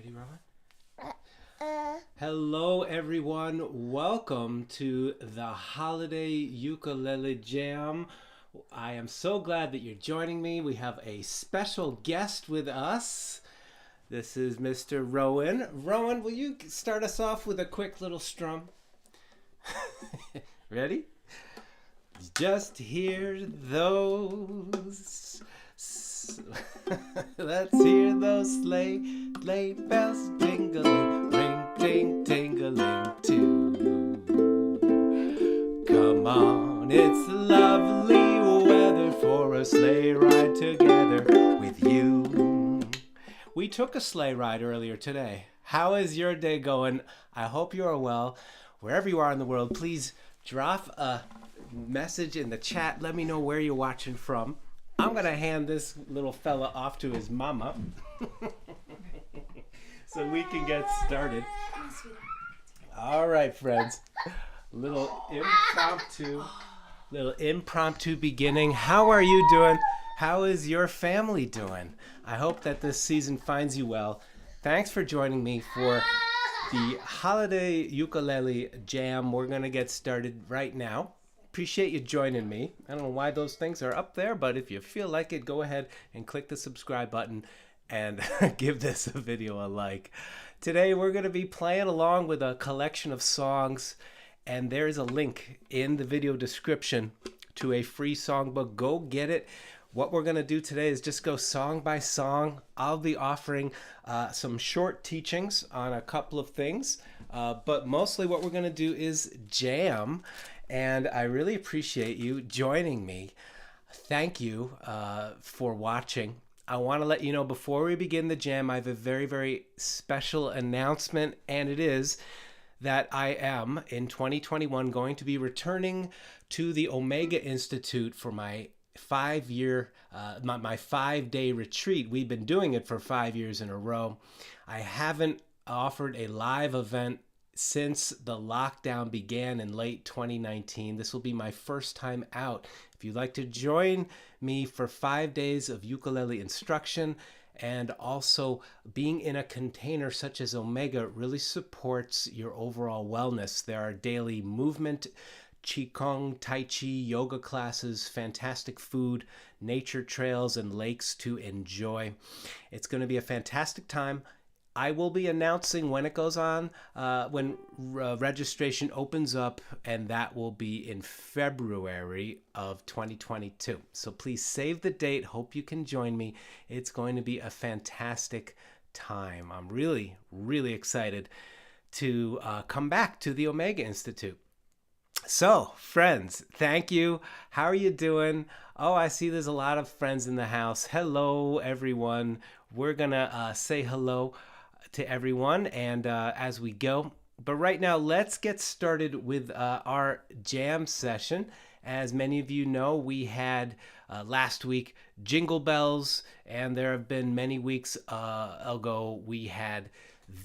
Ready, Rowan? Hello, everyone. Welcome to the Holiday Ukulele Jam. I am so glad that you're joining me. We have a special guest with us. This is Mr. Rowan. Rowan, will you start us off with a quick little strum? Ready? Just hear those. Let's hear those sleigh bells jingling, ring, ting, tingling too. Come on, it's lovely weather for a sleigh ride together with you. We took a sleigh ride earlier today. How is your day going? I hope you are well. Wherever you are in the world, please drop a message in the chat. Let me know where you're watching from. I'm going to hand this little fella off to his mama so we can get started. All right, friends. Little impromptu beginning. How are you doing? How is your family doing? I hope that this season finds you well. Thanks for joining me for the Holiday Ukulele Jam. We're going to get started right now. Appreciate you joining me. I don't know why those things are up there, but if you feel like it, go ahead and click the subscribe button and give this a video a like. Today we're going to be playing along with a collection of songs, and there's a link in the video description to a free songbook. Go get it. What we're going to do today is just go song by song. I'll be offering some short teachings on a couple of things, but mostly what we're going to do is jam. And I really appreciate you joining me. Thank you for watching. I want to let you know before we begin the jam, I have a very, very special announcement, and it is that I am, in 2021, going to be returning to the Omega Institute for my 5-day retreat. We've been doing it for 5 years in a row. I haven't offered a live event since the lockdown began in late 2019. This will be my first time out. If you'd like to join me for 5 days of ukulele instruction and also being in a container such as Omega really supports your overall wellness. There are daily movement, Qigong, Tai Chi, yoga classes, fantastic food, nature trails, and lakes to enjoy. It's going to be a fantastic time. I will be announcing when it goes on, when registration opens up, and that will be in February of 2022. So please save the date. Hope you can join me. It's going to be a fantastic time. I'm really, really excited to come back to the Omega Institute. So, friends, thank you. How are you doing? Oh, I see there's a lot of friends in the house. Hello, everyone. We're going to say hello to everyone and as we go. But right now, let's get started with our jam session. As many of you know, we had last week Jingle Bells, and there have been many weeks ago we had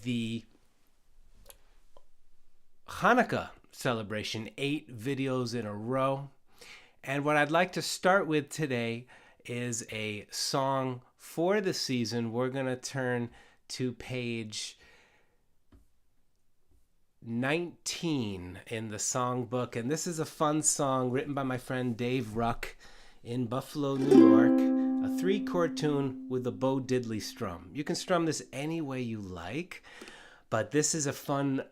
the Hanukkah celebration, 8 videos in a row. And what I'd like to start with today is a song for the season. We're going to turn to page 19 in the songbook, and this is a fun song written by my friend Dave Ruck in Buffalo, New York, a 3-chord tune with a bow diddley strum. You can strum this any way you like, but this is a fun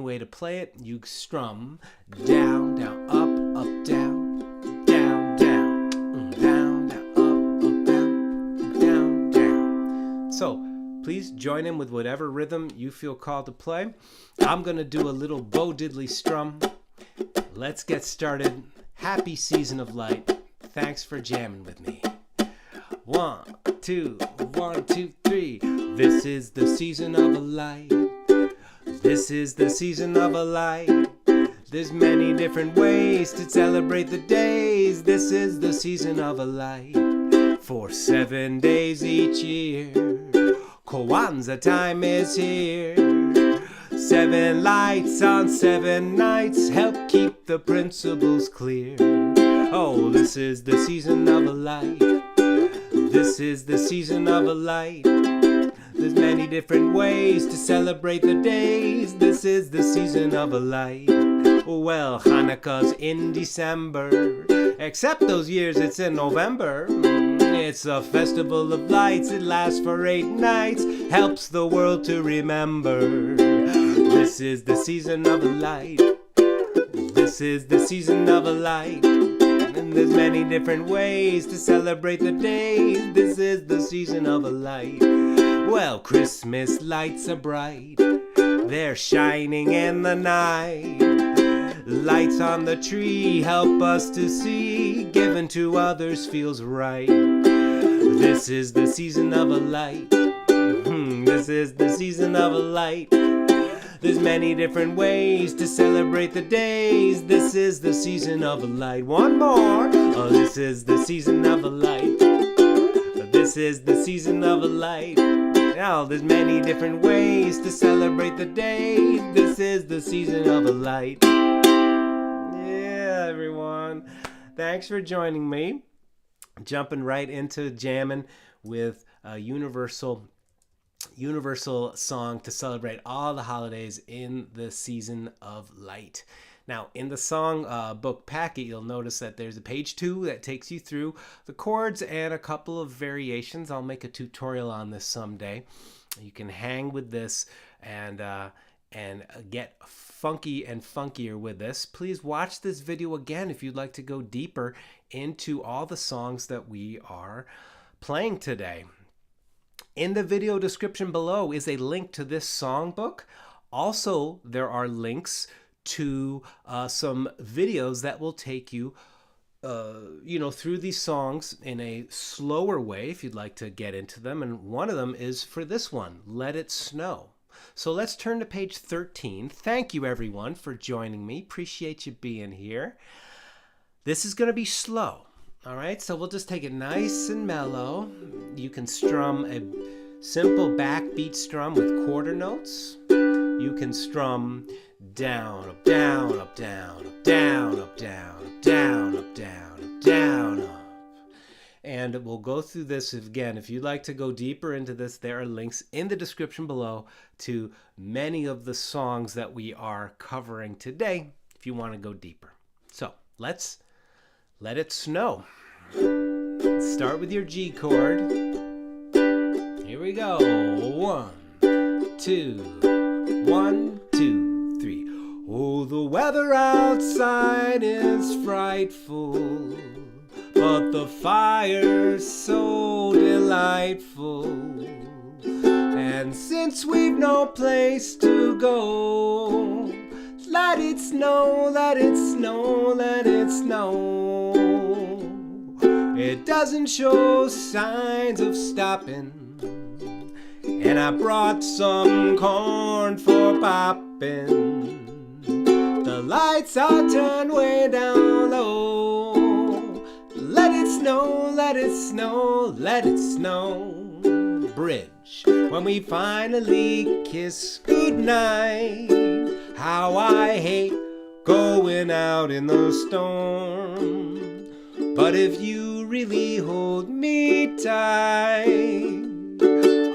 way to play it. You strum down, down, up, down, down, down, down, down, up, down, down, down. So please join in with whatever rhythm you feel called to play. I'm going to do a little bow diddley strum. Let's get started. Happy season of light. Thanks for jamming with me. 1, 2, 1, 2, 3. This is the season of a light. This is the season of a light. There's many different ways to celebrate the days. This is the season of a light. For 7 days each year, Kwanzaa time is here. 7 lights on 7 nights help keep the principles clear. Oh, this is the season of a light. This is the season of a light. There's many different ways to celebrate the days. This is the season of a light. Well, Hanukkah's in December, except those years it's in November. It's a festival of lights, it lasts for 8 nights, helps the world to remember. This is the season of a light. This is the season of a light. And there's many different ways to celebrate the days. This is the season of a light. Well, Christmas lights are bright, they're shining in the night. Lights on the tree help us to see, giving to others feels right. This is the season of a light. This is the season of a light. There's many different ways to celebrate the days. This is the season of a light. One more. Oh, this is the season of a light. This is the season of a light. Now, there's many different ways to celebrate the day. This is the season of a light. Yeah, everyone. Thanks for joining me. Jumping right into jamming with a universal song to celebrate all the holidays in the season of light. Now, in the song book packet, you'll notice that there's a page 2 that takes you through the chords and a couple of variations. I'll make a tutorial on this someday. You can hang with this and get funky and funkier with this. Please watch this video again if you'd like to go deeper into all the songs that we are playing today. In the video description below is a link to this songbook. Also, there are links to some videos that will take you, through these songs in a slower way if you'd like to get into them. And one of them is for this one, Let It Snow. So let's turn to page 13. Thank you, everyone, for joining me. Appreciate you being here. This is going to be slow. All right, so we'll just take it nice and mellow. You can strum a simple backbeat strum with quarter notes. You can strum down, up, down, up, down, up, down, up, down, up, down, up, down, up, down, up. And we'll go through this again. If you'd like to go deeper into this, there are links in the description below to many of the songs that we are covering today if you want to go deeper. So let's let it snow. Start with your G chord. Here we go. 1, 2, 1, 2, 3. Oh, the weather outside is frightful, but the fire's so delightful. And since we've no place to go, let it snow, let it snow, let it snow. It doesn't show signs of stopping, and I brought some corn for popping. The lights are turned way down low. Let it snow, let it snow, let it snow. Bridge, when we finally kiss goodnight. How I hate going out in the storm. But if you really hold me tight,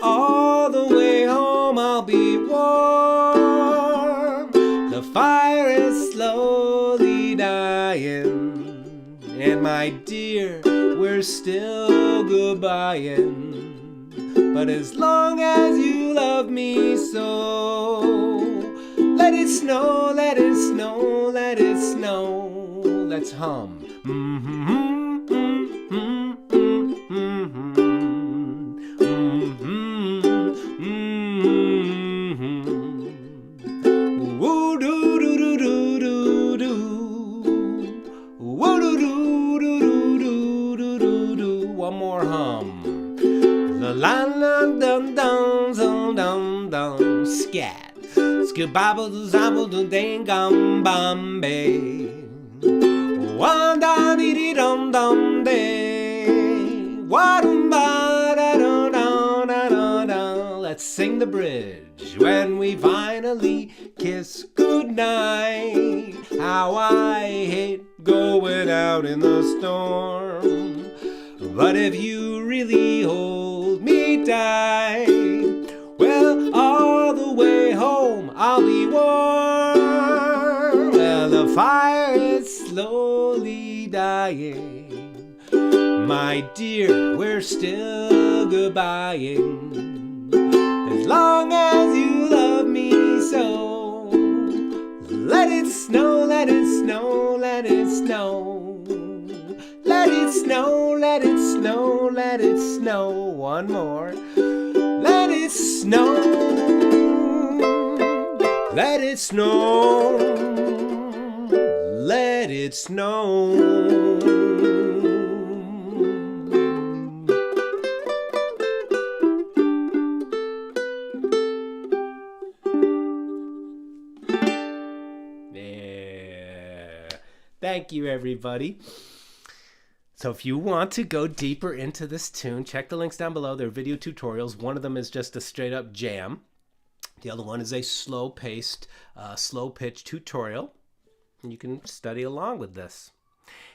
all the way home I'll be warm. The fire is slowly dying, and my dear, we're still goodbying. But as long as you love me so, let it snow, let it snow, let it snow. Let's hum. Woo doo doo doo doo doo doo. Woo doo doo doo doo doo doo doo doo. One more hum. The la la dum dum dum dum dum. Scat. Skibabble zabble do ding gum bambe. One da dee dee dum dum day. Wadum ba da da da da da. Let's sing the bridge when we finally kiss goodnight. How I hate going out in the storm. But if you really hold me tight, goodbying. My dear, we're still goodbying. As long as you love me so. Let it snow, let it snow, let it snow. Let it snow, let it snow, let it snow. One more. Let it snow. Let it snow. Let it snow. Yeah. Thank you, everybody. So if you want to go deeper into this tune, check the links down below. They're video tutorials. One of them is just a straight up jam. The other one is a slow-paced, slow-pitch tutorial. And you can study along with this.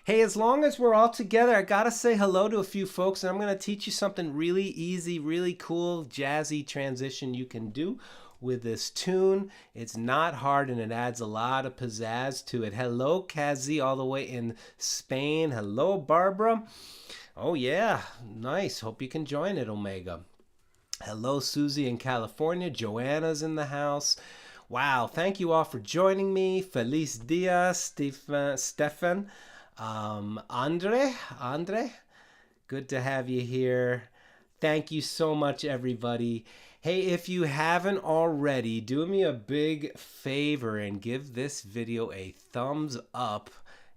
Hey, as long as we're all together, I gotta say hello to a few folks, and I'm gonna teach you something really easy, really cool, jazzy transition you can do with this tune. It's not hard, and it adds a lot of pizzazz to it. Hello, Kazi, all the way in Spain. Hello, Barbara. Oh yeah, nice. Hope you can join it, Omega. Hello, Susie in California. Joanna's in the house. Wow, thank you all for joining me. Feliz dia, Stefan. Andre, good to have you here. Thank you so much, everybody. Hey, if you haven't already, do me a big favor and give this video a thumbs up.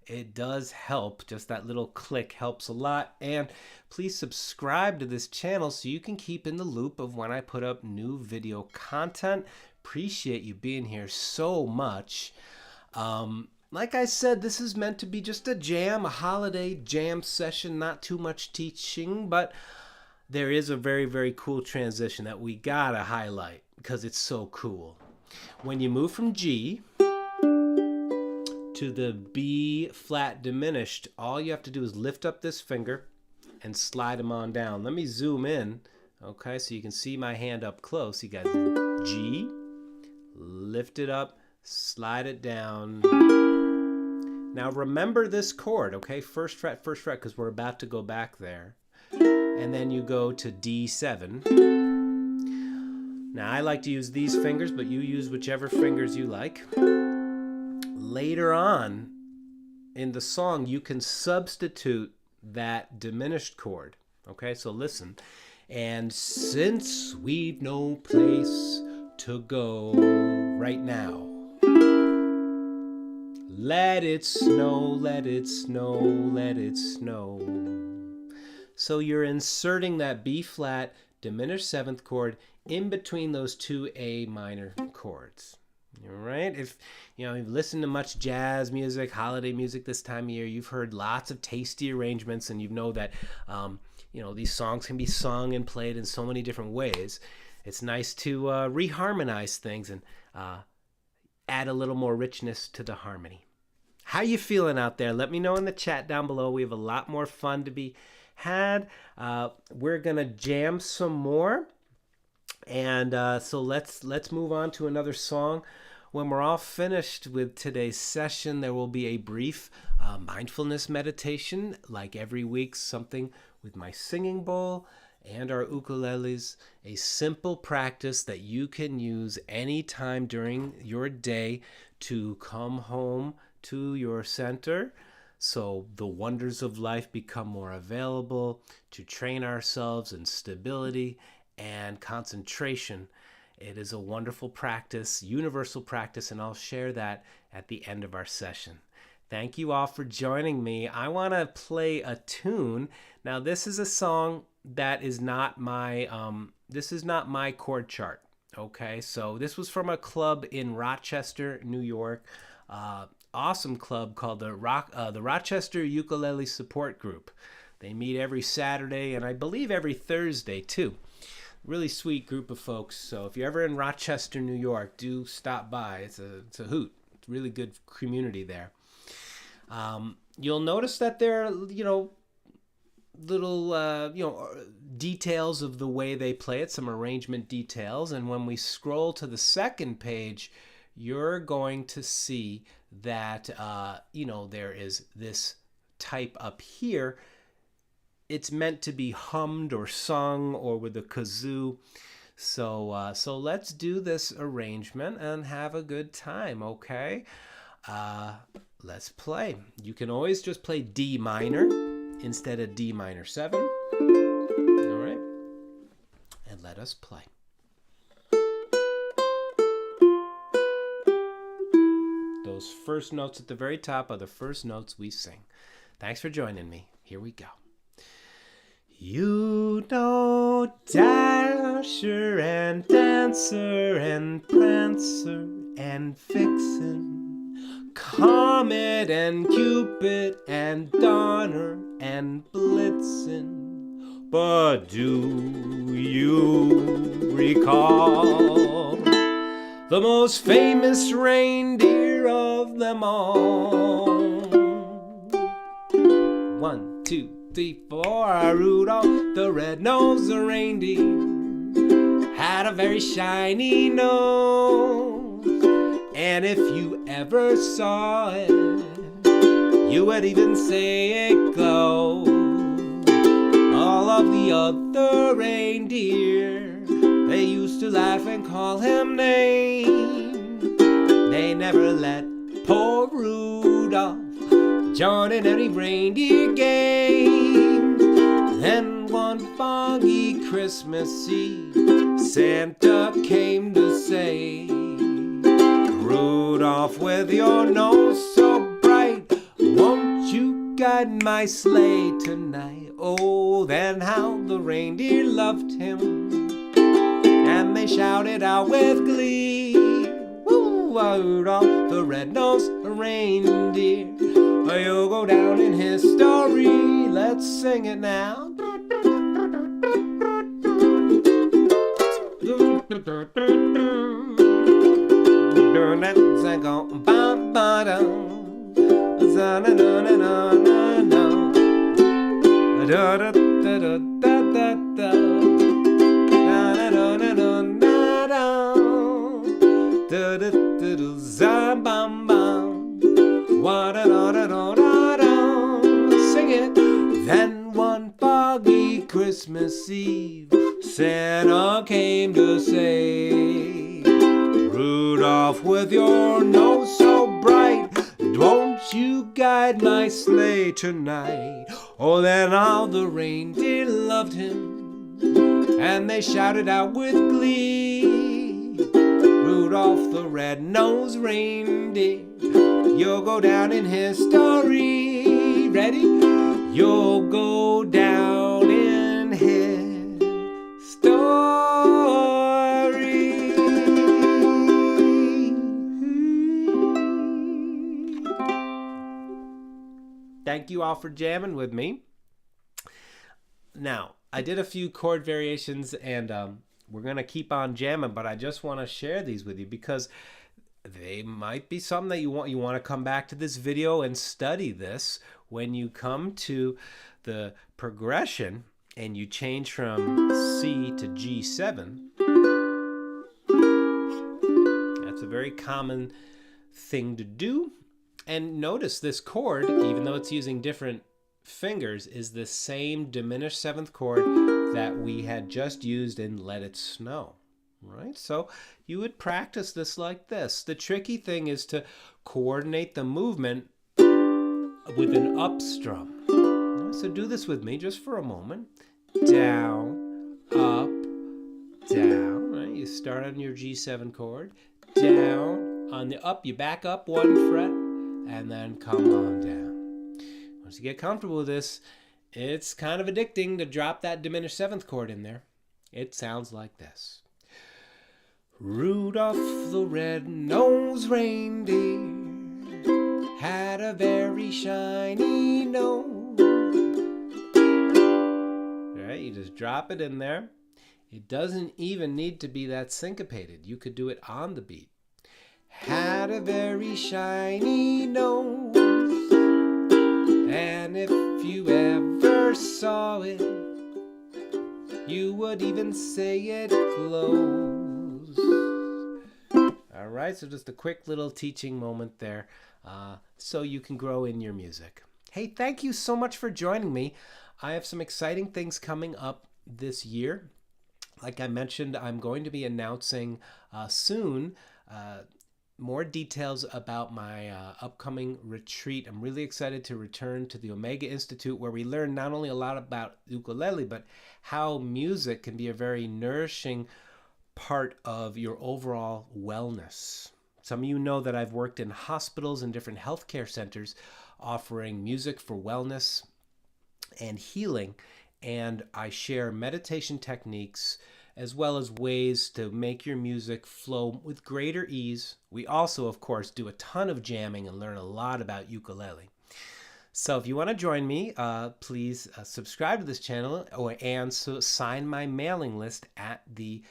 It does help. Just that little click helps a lot. And please subscribe to this channel so you can keep in the loop of when I put up new video content. Appreciate you being here so much. Like I said, this is meant to be just a jam, a holiday jam session, not too much teaching, but there is a very, very cool transition that we gotta highlight because it's so cool. When you move from G to the B flat diminished, all you have to do is lift up this finger and slide them on down. Let me zoom in, okay, so you can see my hand up close. You got G, lift it up, slide it down. Now remember this chord, okay? First fret, because we're about to go back there. And then you go to D7. Now I like to use these fingers, but you use whichever fingers you like. Later on in the song, you can substitute that diminished chord. Okay, so listen. And since we've no place to go right now, let it snow, let it snow, let it snow. So you're inserting that B flat diminished seventh chord in between those two A minor chords. All right? If you've listened to much jazz music, holiday music this time of year, you've heard lots of tasty arrangements, and you know that these songs can be sung and played in so many different ways. It's nice to reharmonize things and add a little more richness to the harmony. How you feeling out there? Let me know in the chat down below. We have a lot more fun to be had. We're gonna jam some more, and so let's move on to another song. When we're all finished with today's session, there will be a brief mindfulness meditation, like every week, something with my singing bowl and our ukuleles, a simple practice that you can use anytime during your day to come home to your center, so the wonders of life become more available, to train ourselves in stability and concentration. It is a wonderful practice, universal practice, and I'll share that at the end of our session. Thank you all for joining me. I want to play a tune. Now, this is a song that is not my chord chart. Okay, so this was from a club in Rochester, New York. Awesome club called the Rochester Ukulele Support Group. They meet every Saturday and I believe every Thursday too. Really sweet group of folks. So if you're ever in Rochester, New York, do stop by. It's a hoot. It's a really good community there. You'll notice that there are little details of the way they play it, some arrangement details, and when we scroll to the second page, you're going to see that there is this type up here, it's meant to be hummed or sung or with a kazoo. So let's do this arrangement and have a good time, okay? Let's play. You can always just play D minor instead of D minor 7. All right? And let us play. Those first notes at the very top are the first notes we sing. Thanks for joining me. Here we go. You know Dasher and Dancer and Prancer and Vixen, Comet and Cupid and Donner and Blitzen. But do you recall the most famous reindeer of them all? 1, 2, 3, 4. Rudolph the red-nosed reindeer had a very shiny nose, and if you ever saw it, you would even say it glowed. All of the other reindeer, they used to laugh and call him names. They never let poor Rudolph join in any reindeer games. Then one foggy Christmas Eve, Santa came to say, Rudolph, with your nose so bright, won't you guide my sleigh tonight? Oh, then how the reindeer loved him, and they shouted out with glee, woo, Rudolph the red-nosed reindeer, you'll go down in history. Let's sing it now. Sing it. Then one foggy Christmas Eve, Santa came to say, Rudolph, with your nose so bright, won't you guide my sleigh tonight? Oh, then all the reindeer loved him, and they shouted out with glee, Rudolph the red-nosed reindeer, you'll go down in history. Ready? You'll go down in history. Thank you all for jamming with me. Now, I did a few chord variations, and we're going to keep on jamming, but I just want to share these with you because they might be something that you want to come back to this video and study this when you come to the progression and you change from C to G7. That's a very common thing to do. And notice this chord, even though it's using different fingers, is the same diminished seventh chord that we had just used in Let It Snow. Right? So you would practice this like this. The tricky thing is to coordinate the movement with an up strum. So do this with me just for a moment. Down, up, down. Right? You start on your G7 chord. Down. On the up, you back up one fret and then come on down. Once you get comfortable with this, it's kind of addicting to drop that diminished seventh chord in there. It sounds like this. Rudolph the red-nosed reindeer had a very shiny nose. All right, you just drop it in there. It doesn't even need to be that syncopated. You could do it on the beat. Had a very shiny nose, and if you ever saw it, you would even say it glows. All right, so just a quick little teaching moment there so you can grow in your music. Hey, thank you so much for joining me. I have some exciting things coming up this year. Like I mentioned, I'm going to be announcing soon more details about my upcoming retreat. I'm really excited to return to the Omega Institute, where we learn not only a lot about ukulele, but how music can be a very nourishing part of your overall wellness. Some of you know that I've worked in hospitals and different healthcare centers offering music for wellness and healing, and I share meditation techniques as well as ways to make your music flow with greater ease. We also, of course, do a ton of jamming and learn a lot about ukulele. So if you want to join me, please subscribe to this channel and sign my mailing list at the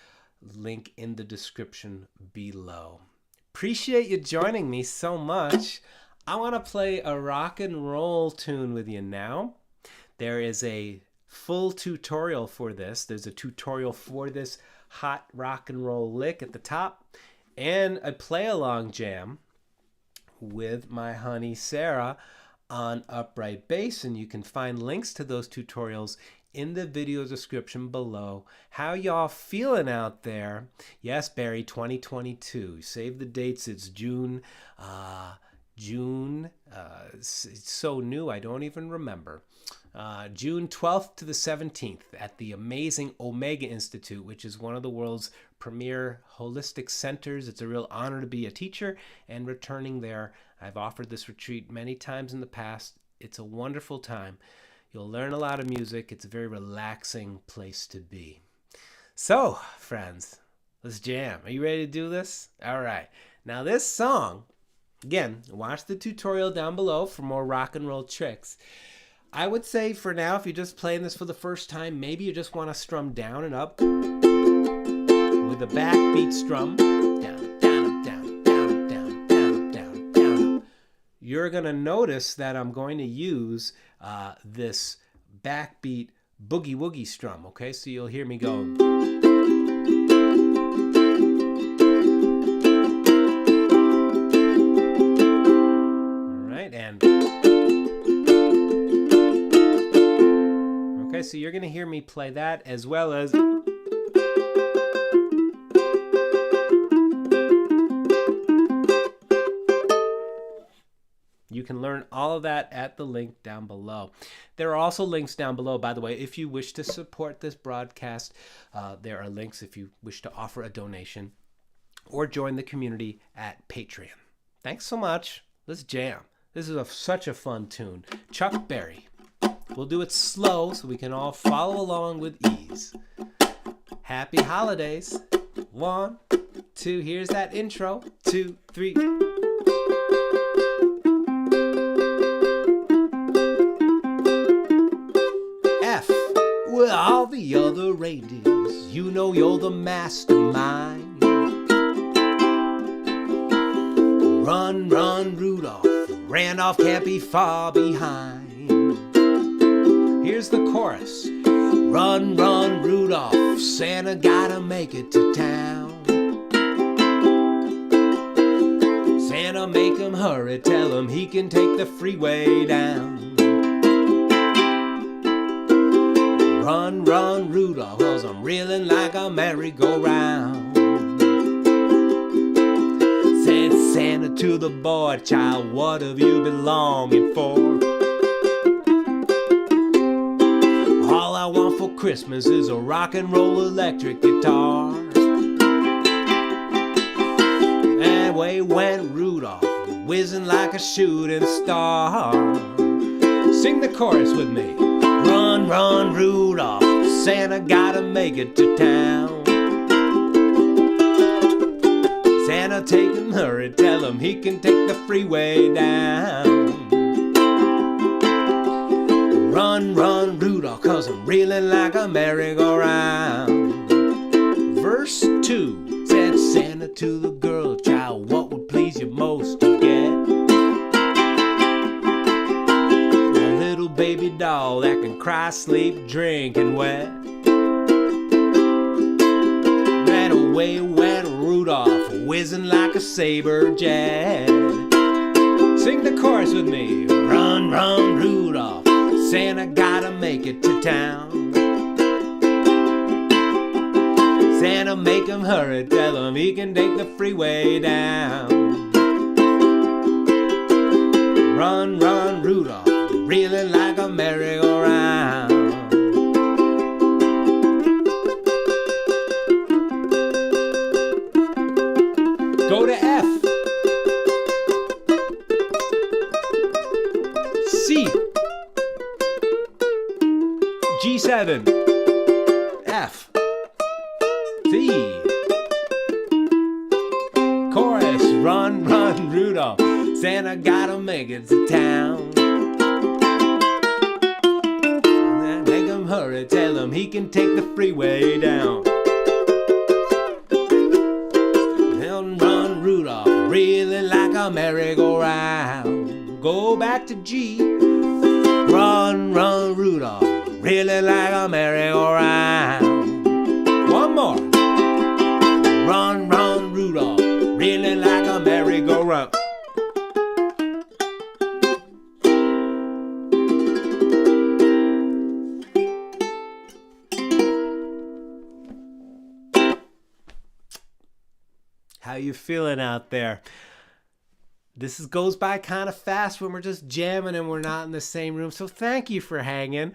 link in the description below. Appreciate you joining me so much. I want to play a rock and roll tune with you now. There is a full tutorial for this. There's a tutorial for this hot rock and roll lick at the top, and a play along jam with my honey Sarah on upright bass, and you can find links to those tutorials in the video description below. How y'all feeling out there? Yes, Barry, 2022. Save the dates. It's June. It's so new I don't even remember. June 12th to the 17th at the amazing Omega Institute, which is one of the world's premier holistic centers. It's a real honor to be a teacher and returning there. I've offered this retreat many times in the past. It's a wonderful time. You'll learn a lot of music. It's a very relaxing place to be. So, friends, let's jam. Are you ready to do this? All right. Now, this song, again, watch the tutorial down below for more rock and roll tricks. I would say for now, if you're just playing this for the first time, maybe you just want to strum down and up with a backbeat strum. Down, down, down, down, down, down, down, down. You're going to notice that I'm going to use this backbeat boogie woogie strum, okay? So you'll hear me go. All right, and okay, so you're going to hear me play that as well as you can learn all of that at the link down below. There are also links down below, by the way, if you wish to support this broadcast. There are links if you wish to offer a donation or join the community at Patreon. Thanks so much. Let's jam. This is such a fun tune. Chuck Berry. We'll do it slow so we can all follow along with ease. Happy holidays. 1, 2, here's that intro. 2, 3. F with all the other reindeers. You know you're the mastermind. Run, run, Rudolph. Randolph can't be far behind. Here's the chorus. Run, run, Rudolph, Santa gotta make it to town. Santa make him hurry, tell him he can take the freeway down. Run, run, Rudolph, 'cause I'm reeling like a merry-go-round. Said Santa to the boy child, what have you been longing for? All I want for Christmas is a rock and roll electric guitar. And away went Rudolph, whizzing like a shooting star. Sing the chorus with me. Run, run, Rudolph, Santa gotta make it to town. Santa take him hurry, tell him he can take the freeway down. Run, run, Rudolph, 'cause I'm reeling like a merry-go-round. Verse 2 said Santa to the girl child, what would please you most to get? A little baby doll that can cry, sleep, drink, and wet. And away went Rudolph, whizzing like a saber jet. Sing the chorus with me. Run, Run, run, Rudolph, Santa gotta make it to town. Santa make him hurry, tell him he can take the freeway down. Run, run, Rudolph, reeling like a merry-go-round. Go to F. C. G7. F. C. Chorus. Run, run, Rudolph, Santa gotta make it to town. Make him hurry, tell him he can take the freeway down. Run, run, Rudolph, really like a merry-go-round. Go back to G. Run, run, Rudolph, really like a merry-go-round. One more. Run, run, Rudolph, really like a merry-go-round. How you feeling out there? This goes by kind of fast when we're just jamming and we're not in the same room. So thank you for hanging.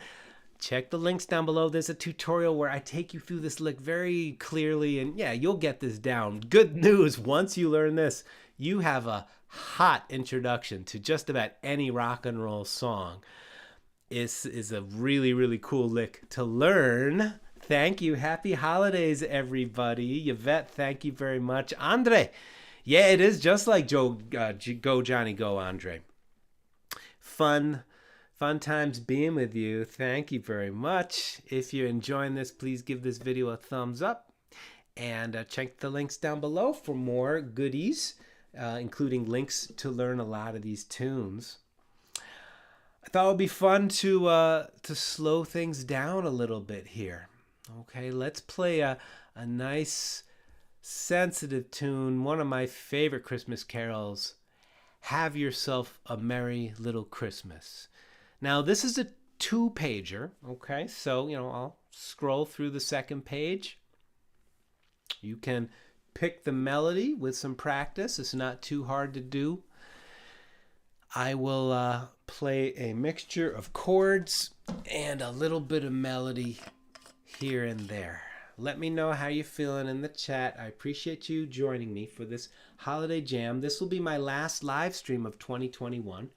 Check the links down below. There's a tutorial where I take you through this lick very clearly. And yeah, you'll get this down. Good news, once you learn this, you have a hot introduction to just about any rock and roll song. This is a really, really cool lick to learn. Thank you. Happy holidays, everybody. Yvette, thank you very much. Andre, yeah, it is just like Go Johnny Go, Andre. Fun times being with you. Thank you very much. If you're enjoying this, please give this video a thumbs up. And check the links down below for more goodies, including links to learn a lot of these tunes. I thought it would be fun to slow things down a little bit here. Okay, let's play a nice, sensitive tune. One of my favorite Christmas carols, Have Yourself a Merry Little Christmas. Now, this is a 2-pager, okay? So, I'll scroll through the second page. You can pick the melody with some practice. It's not too hard to do. I will play a mixture of chords and a little bit of melody here and there. Let me know how you're feeling in the chat. I appreciate you joining me for this holiday jam. This will be my last live stream of 2021.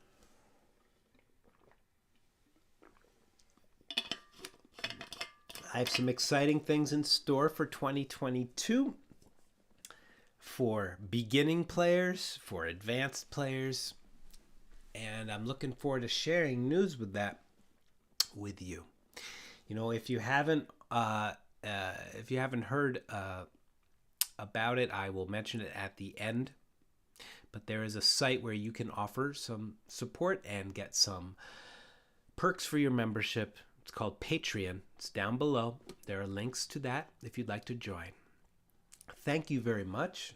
I have some exciting things in store for 2022 for beginning players, for advanced players, and I'm looking forward to sharing news with that with you. If you haven't heard about it, I will mention it at the end. But there is a site where you can offer some support and get some perks for your membership. It's called Patreon. It's down below. There are links to that if you'd like to join. Thank you very much.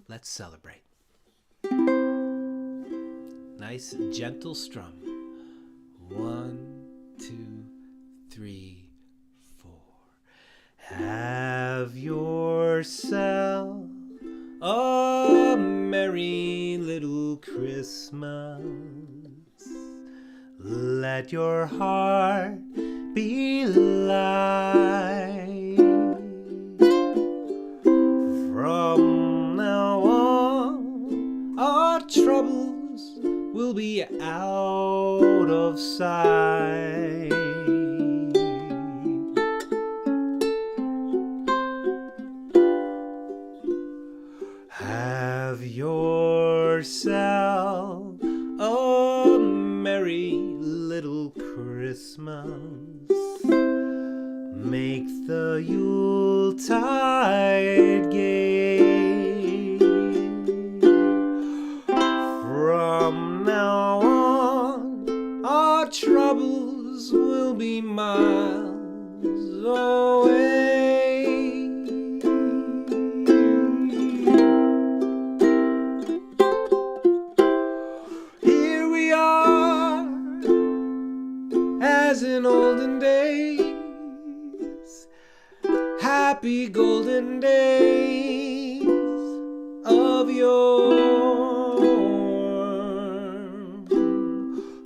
Let's celebrate. Nice, gentle strum. 1, 2, 3, 4. Have yourself a merry little Christmas. Let your heart be light. From now on, our troubles will be out of sight. Have yourself a merry little Christmas. Make the Yuletide gay. From now on, our troubles will be miles away. Here we are, golden days of yore,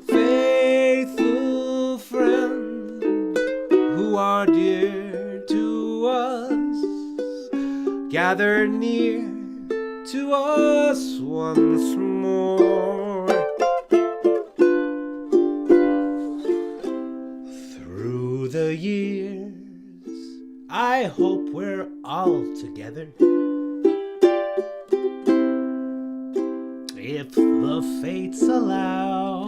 faithful friends who are dear to us, gather near to us once more. Through the years, I hope we're all together. If the fates allow,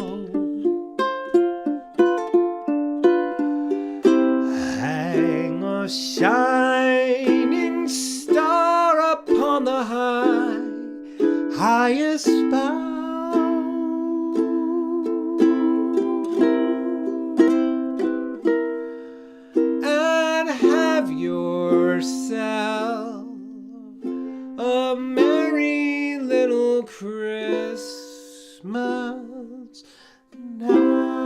hang a shining star upon the highest bough, and have yourself a merry little Christmas now.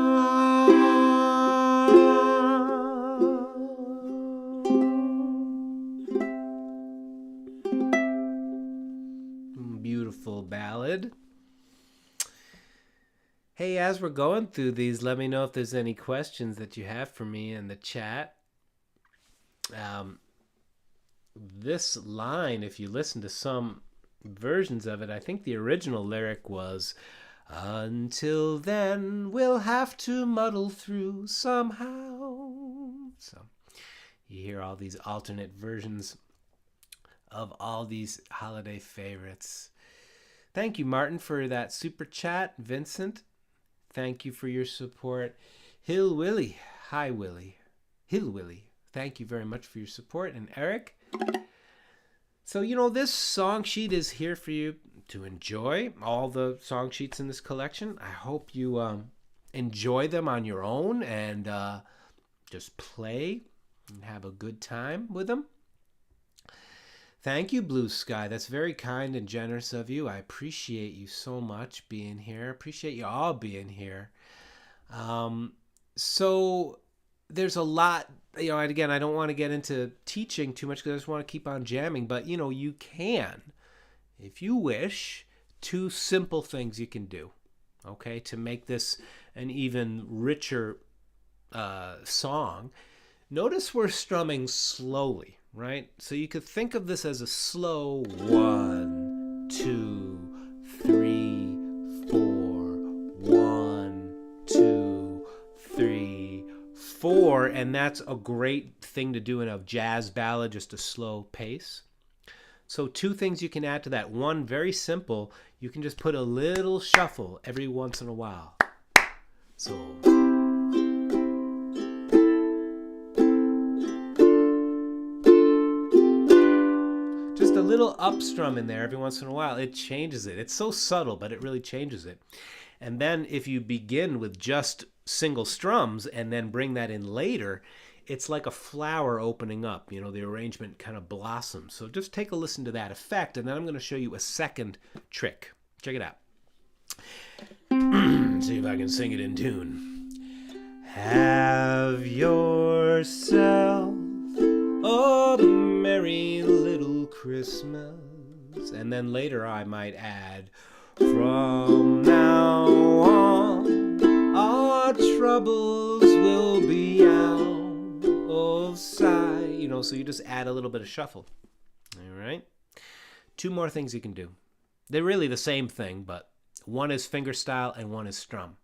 Beautiful ballad. Hey, as we're going through these, let me know if there's any questions that you have for me in the chat. This line, if you listen to some versions of it, I think the original lyric was, until then we'll have to muddle through somehow. So you hear all these alternate versions of all these holiday favorites. Thank you, Martin, for that super chat. Vincent, thank you for your support. Hill Willie, hi Willie. Hill Willie, thank you very much for your support. And Eric, so, you know, this song sheet is here for you to enjoy. All the song sheets in this collection. I hope you enjoy them on your own and just play and have a good time with them. Thank you, Blue Sky. That's very kind and generous of you. I appreciate you so much being here. Appreciate you all being here. So there's a lot, you know, and again, I don't want to get into teaching too much because I just want to keep on jamming. But, you know, you can, if you wish, 2 simple things you can do, okay, to make this an even richer song. Notice we're strumming slowly, right? So you could think of this as a slow 1, 2, 3, 4, 1, 2, 3, 4, and that's a great thing to do in a jazz ballad, just a slow pace. So 2 things you can add to that. 1, very simple, you can just put a little shuffle every once in a while. So just a little up strum in there every once in a while. It changes it. It's so subtle, but it really changes it. And then if you begin with just single strums and then bring that in later, it's like a flower opening up. You know, the arrangement kind of blossoms. So just take a listen to that effect, and then I'm going to show you a second trick. Check it out. See if I can sing it in tune. Have yourself a merry little Christmas. And then later I might add, from now on, our troubles will be out of sight. You know, so you just add a little bit of shuffle. All right. 2 more things you can do. They're really the same thing, but one is fingerstyle and one is strum.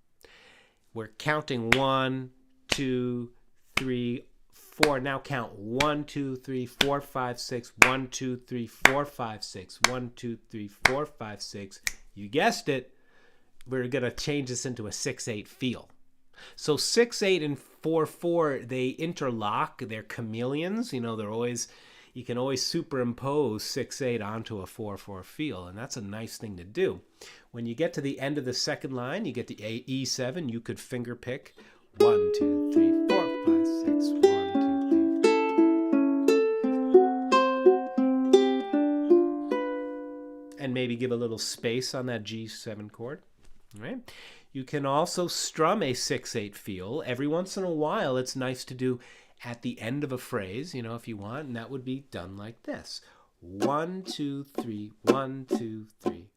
We're counting 1, 2, 3, 4. Now count 1, 2, 3, 4, 5, 6. 1, 2, 3, 4, 5, 6. 1, 2, 3, 4, 5, 6. You guessed it. We're going to change this into a 6/8 feel. So 6/8 and 4/4, they interlock. They're chameleons. You know, you can always superimpose 6/8 onto a 4/4 feel, and that's a nice thing to do. When you get to the end of the second line, you get to E7, you could finger pick 1, 2, 3, 4, 5, 6, 1, 2, 3. And maybe give a little space on that G7 chord. All right. You can also strum a 6/8 feel. Every once in a while, it's nice to do at the end of a phrase, if you want, and that would be done like this. 1, 2, 3, 1, 2, 3.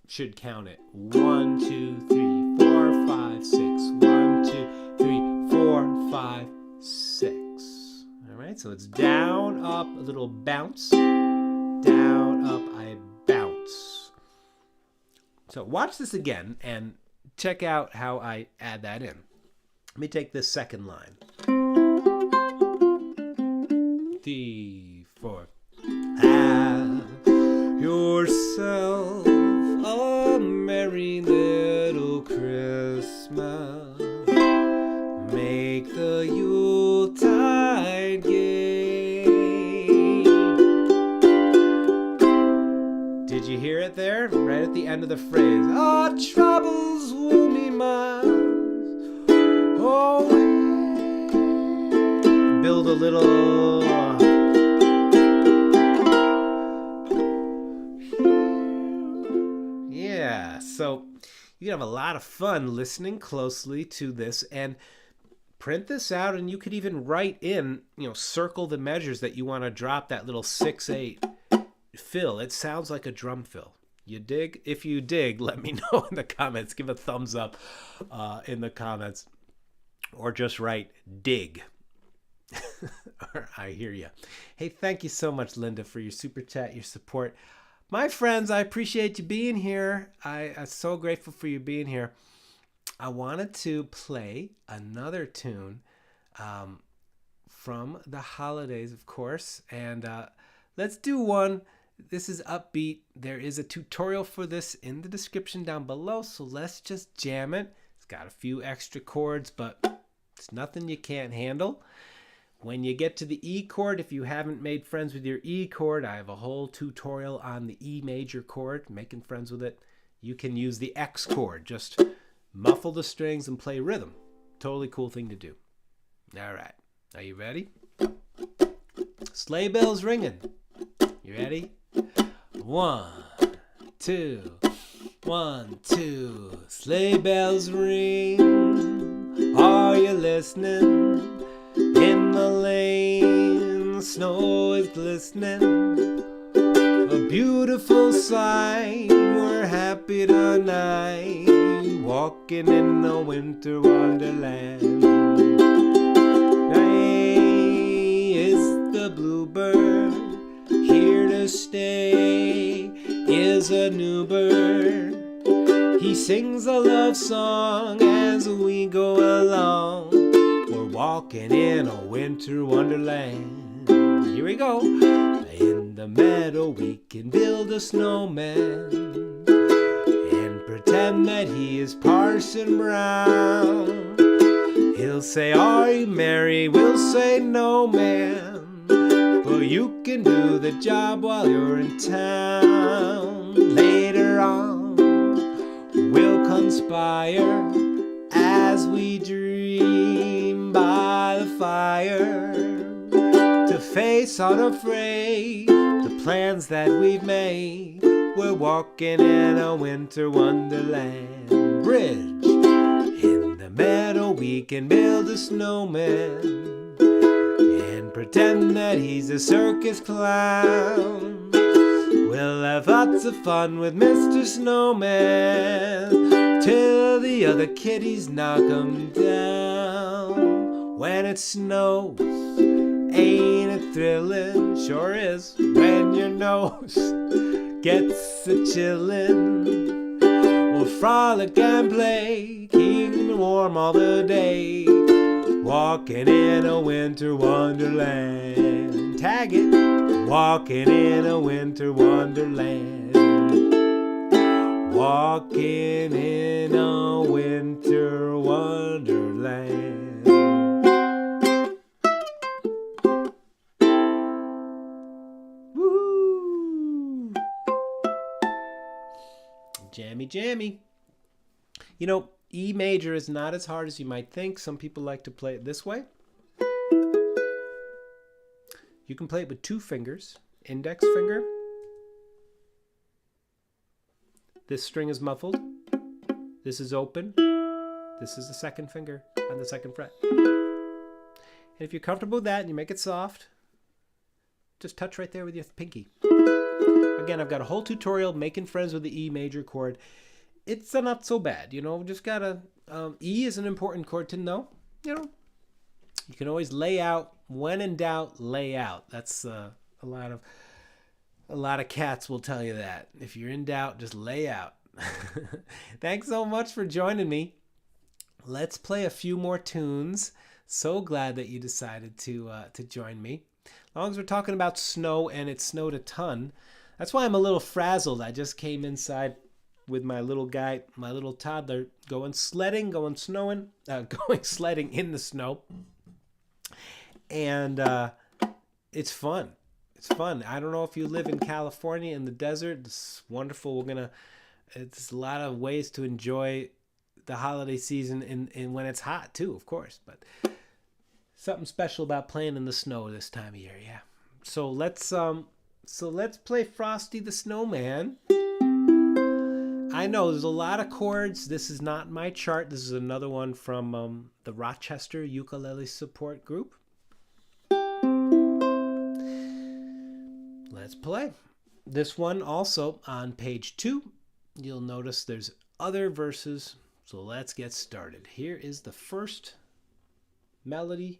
Should count it. 1, 2, 3, 4, 5, 6. 1, 2, 3, 4, 5, 6. All right, so it's down, up, a little bounce. Down, up, I bounce. So watch this again and check out how I add that in. Let me take this second line. 3, 4. Have yourself a merry little Christmas. Make the Yuletide gay. Did you hear it there? Right at the end of the phrase. Our troubles will be miles away. Build a little... Yeah, so you can have a lot of fun listening closely to this and print this out, and you could even write in, circle the measures that you want to drop that little 6/8 fill. It sounds like a drum fill. You dig? If you dig, let me know in the comments. Give a thumbs up in the comments, or just write dig. I hear you. Hey, thank you so much, Linda, for your super chat, your support. My friends, I appreciate you being here. I'm so grateful for you being here. I wanted to play another tune from the holidays, of course. And let's do one. This is upbeat. There is a tutorial for this in the description down below. So let's just jam it. It's got a few extra chords, but it's nothing you can't handle. When you get to the E chord, if you haven't made friends with your E chord, I have a whole tutorial on the E major chord, making friends with it. You can use the X chord. Just muffle the strings and play rhythm. Totally cool thing to do. All right. Are you ready? Sleigh bells ringing. You ready? 1, 2. 1, 2. Sleigh bells ring. Are you listening? In the lane, snow is glistening. A beautiful sight. We're happy tonight, walking in a winter wonderland. Hey, is the bluebird here to stay? Is a new bird. He sings a love song as we go along. We're walking in a winter wonderland. Here we go. In the meadow we can build a snowman and pretend that he is Parson Brown. He'll say, are you merry? We'll say, no, man. Well, you can do the job while you're in town. Later on, we'll conspire as we dream by the fire to face unafraid the plans that we've made. We're walking in a winter wonderland. Bridge. In the meadow we can build a snowman and pretend that he's a circus clown. We'll have lots of fun with Mr. Snowman till the other kitties knock him down. When it snows, ain't it thrilling? Sure is when your nose gets a chillin'. We'll frolic and play, keeping warm all the day, walking in a winter wonderland. Tag it, walking in a winter wonderland. Walking in a winter wonderland. Woo! Jammy, jammy. You know, E major is not as hard as you might think. Some people like to play it this way. You can play it with 2 fingers. Index finger. This string is muffled. This is open. This is the 2nd finger on the 2nd fret. And if you're comfortable with that and you make it soft, just touch right there with your pinky. Again, I've got a whole tutorial making friends with the E major chord. It's not so bad, you know. Just gotta E is an important chord to know. You know, you can always lay out. When in doubt, lay out. That's a lot of cats will tell you that. If you're in doubt, just lay out. Thanks so much for joining me. Let's play a few more tunes. So glad that you decided to join me. As long as we're talking about snow, and it snowed a ton. That's why I'm a little frazzled. I just came inside with my little guy, my little toddler, going sledding, going sledding in the snow. And it's fun. It's fun. I don't know if you live in California in the desert. It's wonderful. It's a lot of ways to enjoy the holiday season and when it's hot too, of course. But something special about playing in the snow this time of year, yeah. So let's play Frosty the Snowman. I know there's a lot of chords. This is not my chart. This is another one from the Rochester Ukulele Support Group. Let's play. This one also on page 2. You'll notice there's other verses. So let's get started. Here is the first melody.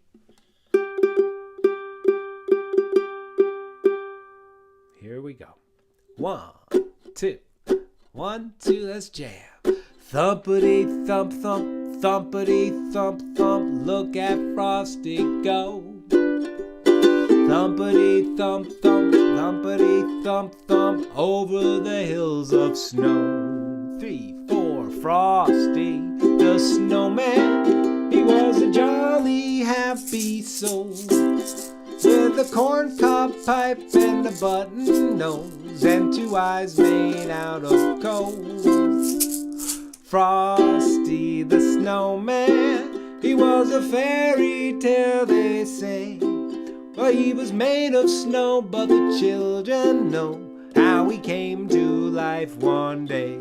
Here we go. 1, 2. 1, 2, let's jam. Thumpity thump thump, thumpity thump thump, look at Frosty go. Thumpity thump thump, thumpity thump thump, over the hills of snow. 3, 4, Frosty the Snowman, he was a jolly happy soul, with a corncob pipe and a button nose, and 2 eyes made out of gold. Frosty the Snowman, he was a fairy tale, they say. Well, he was made of snow, but the children know how he came to life one day.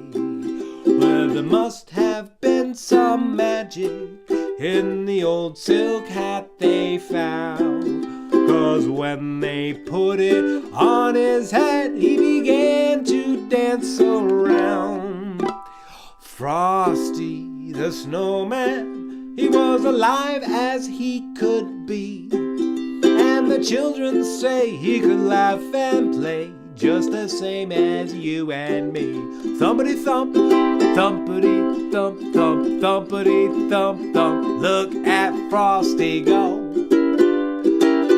Well, there must have been some magic in the old silk hat they found, 'cause when they put it on his head, he began to dance around. Frosty the Snowman, he was alive as he could be, and the children say he could laugh and play just the same as you and me. Thumpity thump, thumpity thump thump, thumpity thump thump, look at Frosty go.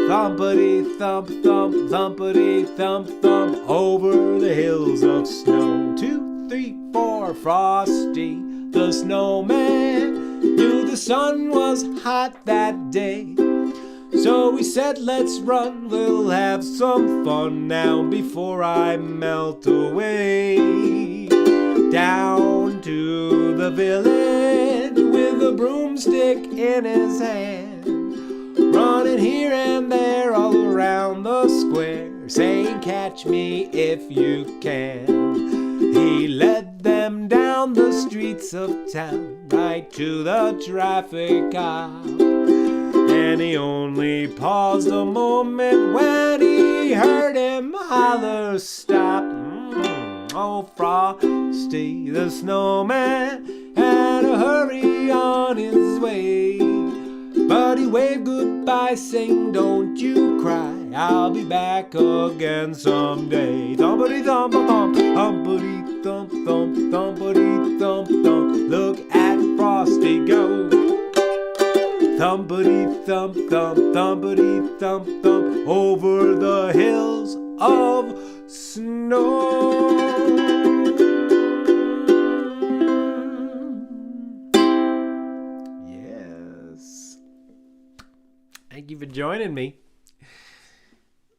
Thumpity thump thump, thumpity thump thump, over the hills of snow. 2, 3, 4, Frosty the Snowman knew the sun was hot that day. So he said, let's run, we'll have some fun now before I melt away. Down to the village with a broomstick in his hand, running here and there all around the square, saying, catch me if you can. He led them down the streets of town, right to the traffic cop. And he only paused a moment when he heard him holler, stop. Oh, Frosty the Snowman had to hurry on his way, but he waved goodbye saying, don't you cry, I'll be back again someday. Thumpity thump thump, thumpity thump thump, thumpity thump thump, look at Frosty go. Thumpity thump thump, thumpity thump thump, over the hills of snow. Yes. Thank you for joining me.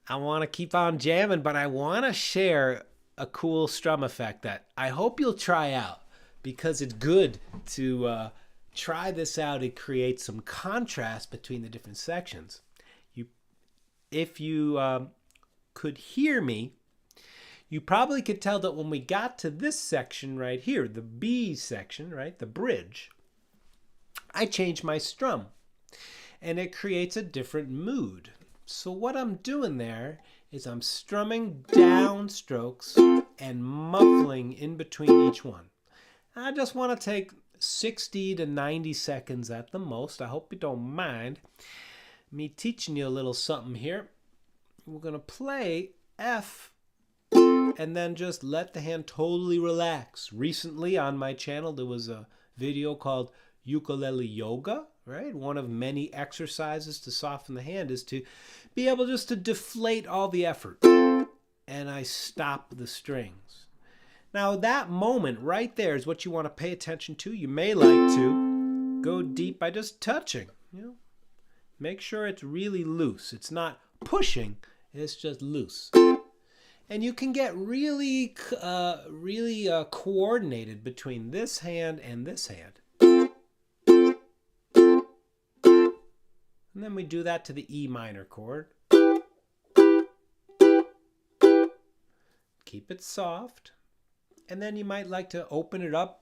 I want to keep on jamming, but I want to share a cool strum effect that I hope you'll try out, because it's good to try this out and create some contrast between the different sections. If you could hear me, you probably could tell that when we got to this section right here, the B section, right, the bridge, I changed my strum. and it creates a different mood. So what I'm doing there is I'm strumming down strokes and muffling in between each one. I just want to take 60 to 90 seconds at the most. I hope you don't mind me teaching you a little something here. We're going to play F and then just let the hand totally relax. Recently on my channel there was a video called Ukulele Yoga, right? One of many exercises to soften the hand is to be able just to deflate all the effort. And I stop the strings. Now that moment right there is what you want to pay attention to. You may like to go deep by just touching. Make sure it's really loose. It's not pushing, it's just loose. And you can get really coordinated between this hand and this hand. And then we do that to the E minor chord. Keep it soft. And then you might like to open it up.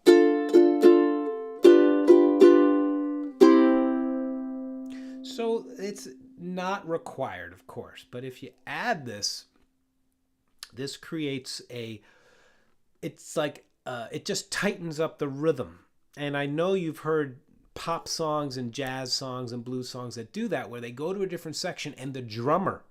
So it's not required, of course, but if you add this, this creates it's like, it just tightens up the rhythm. And I know you've heard pop songs and jazz songs and blues songs that do that, where they go to a different section and the drummer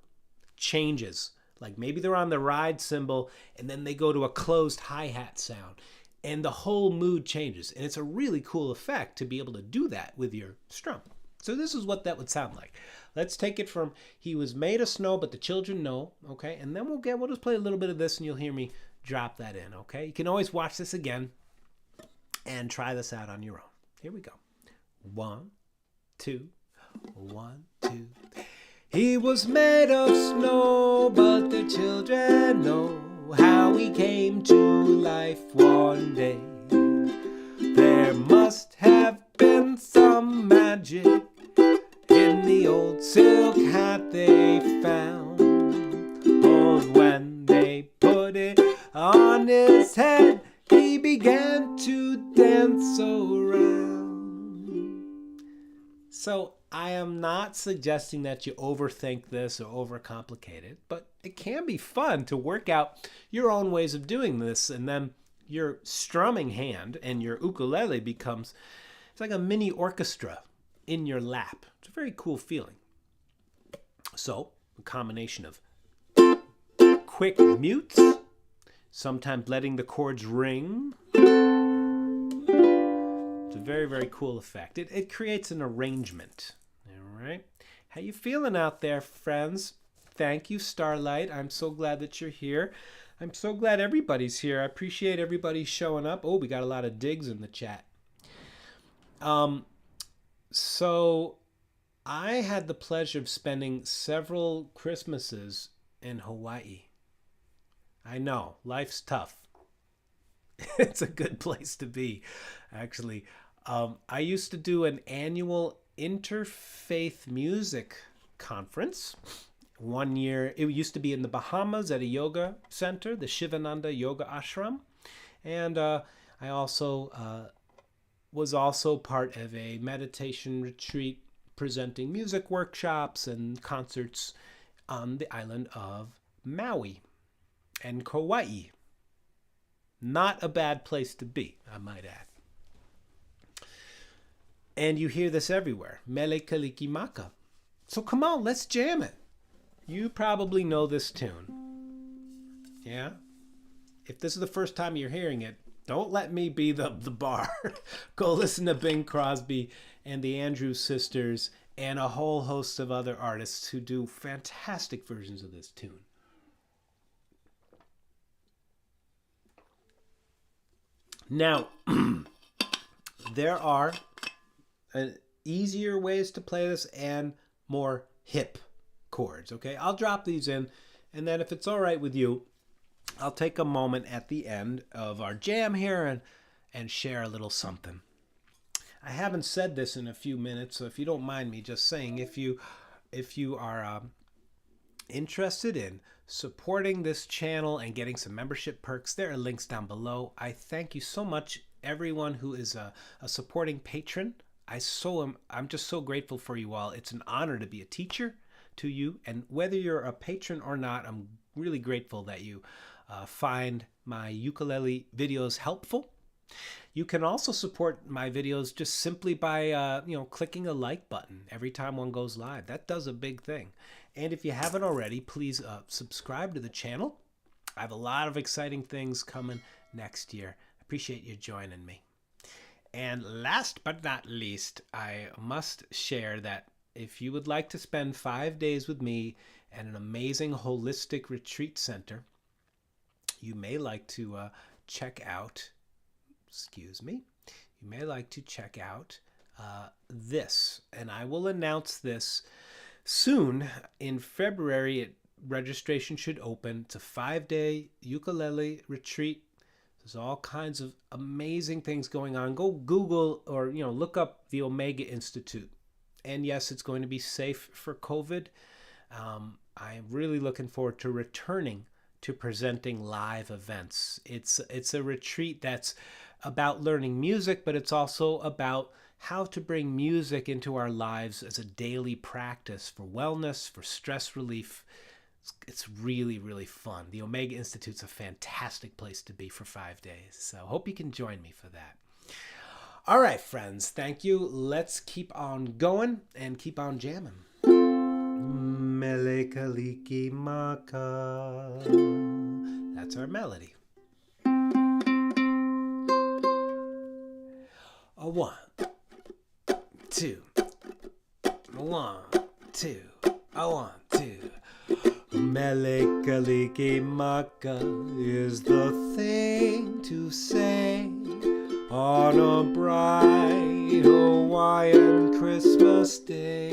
changes. Like maybe they're on the ride cymbal and then they go to a closed hi-hat sound and the whole mood changes. And it's a really cool effect to be able to do that with your strum. So this is what that would sound like. Let's take it from He Was Made of Snow, but the Children Know, okay? And then we'll just play a little bit of this and you'll hear me drop that in, okay? You can always watch this again and try this out on your own. Here we go. 1, 2, 1, 2. He was made of snow, but the children know how he came to life one day. There must have been some magic in the old silk hat they found. Oh, when they put it on his head, he began to dance around. So I am not suggesting that you overthink this or overcomplicate it, but it can be fun to work out your own ways of doing this, and then your strumming hand and your ukulele becomes, it's like a mini orchestra in your lap. It's a very cool feeling. So a combination of quick mutes, sometimes letting the chords ring. It's a very, very cool effect. It creates an arrangement. All right. How you feeling out there, friends? Thank you, Starlight. I'm so glad that you're here. I'm so glad everybody's here. I appreciate everybody showing up. Oh, we got a lot of digs in the chat. So I had the pleasure of spending several Christmases in Hawaii. I know, life's tough. It's a good place to be, actually. I used to do an annual interfaith music conference. One year, it used to be in the Bahamas at a yoga center, the Shivananda Yoga Ashram. And I also was also part of a meditation retreat presenting music workshops and concerts on the island of Maui and Kauai. Not a bad place to be, I might add. And you hear this everywhere, Mele Kalikimaka. So come on, let's jam it. You probably know this tune. Yeah? If this is the first time you're hearing it, don't let me be the bar. Go listen to Bing Crosby and the Andrews Sisters and a whole host of other artists who do fantastic versions of this tune. Now, there are easier ways to play this and more hip chords, okay? I'll drop these in, and then if it's all right with you, I'll take a moment at the end of our jam here and share a little something. I haven't said this in a few minutes, so if you don't mind me just saying, if you are interested in supporting this channel and getting some membership perks, there are links down below. I thank you so much, everyone who is a supporting patron I'm just so grateful for you all. It's an honor to be a teacher to you, and whether you're a patron or not, I'm really grateful that you find my ukulele videos helpful. You can also support my videos just simply by clicking a like button every time one goes live. That does a big thing. And if you haven't already, please subscribe to the channel. I have a lot of exciting things coming next year. I appreciate you joining me. And last but not least, I must share that if you would like to spend 5 days with me at an amazing holistic retreat center, you may like to check out, this. And I will announce this soon. In February, registration should open. It's a 5-day ukulele retreat. There's all kinds of amazing things going on. Go Google or look up the Omega Institute. And yes, it's going to be safe for COVID. I am really looking forward to returning to presenting live events. It's a retreat that's about learning music, but it's also about how to bring music into our lives as a daily practice for wellness, for stress relief. It's really, really fun. The Omega Institute's a fantastic place to be for 5 days. So hope you can join me for that. All right, friends. Thank you. Let's keep on going and keep on jamming. Mele Kalikimaka. That's our melody. A 1, 2, 1, 2, a 1, 2. Mele Kalikimaka is the thing to say on a bright Hawaiian Christmas day.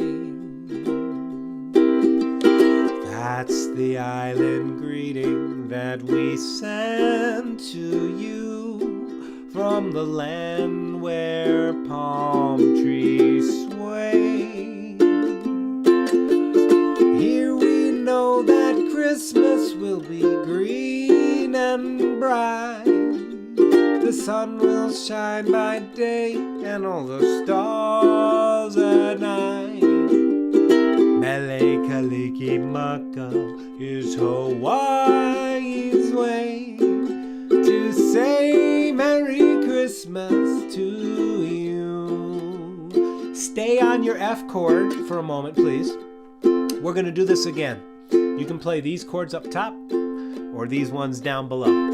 That's the island greeting that we send to you from the land where palm trees sway. Here we know that Christmas will be green and bright. The sun will shine by day and all the stars at night. Mele Kalikimaka is Hawaii's way to say Merry Christmas to you. Stay on your F chord for a moment, please. We're going to do this again. You can play these chords up top or these ones down below.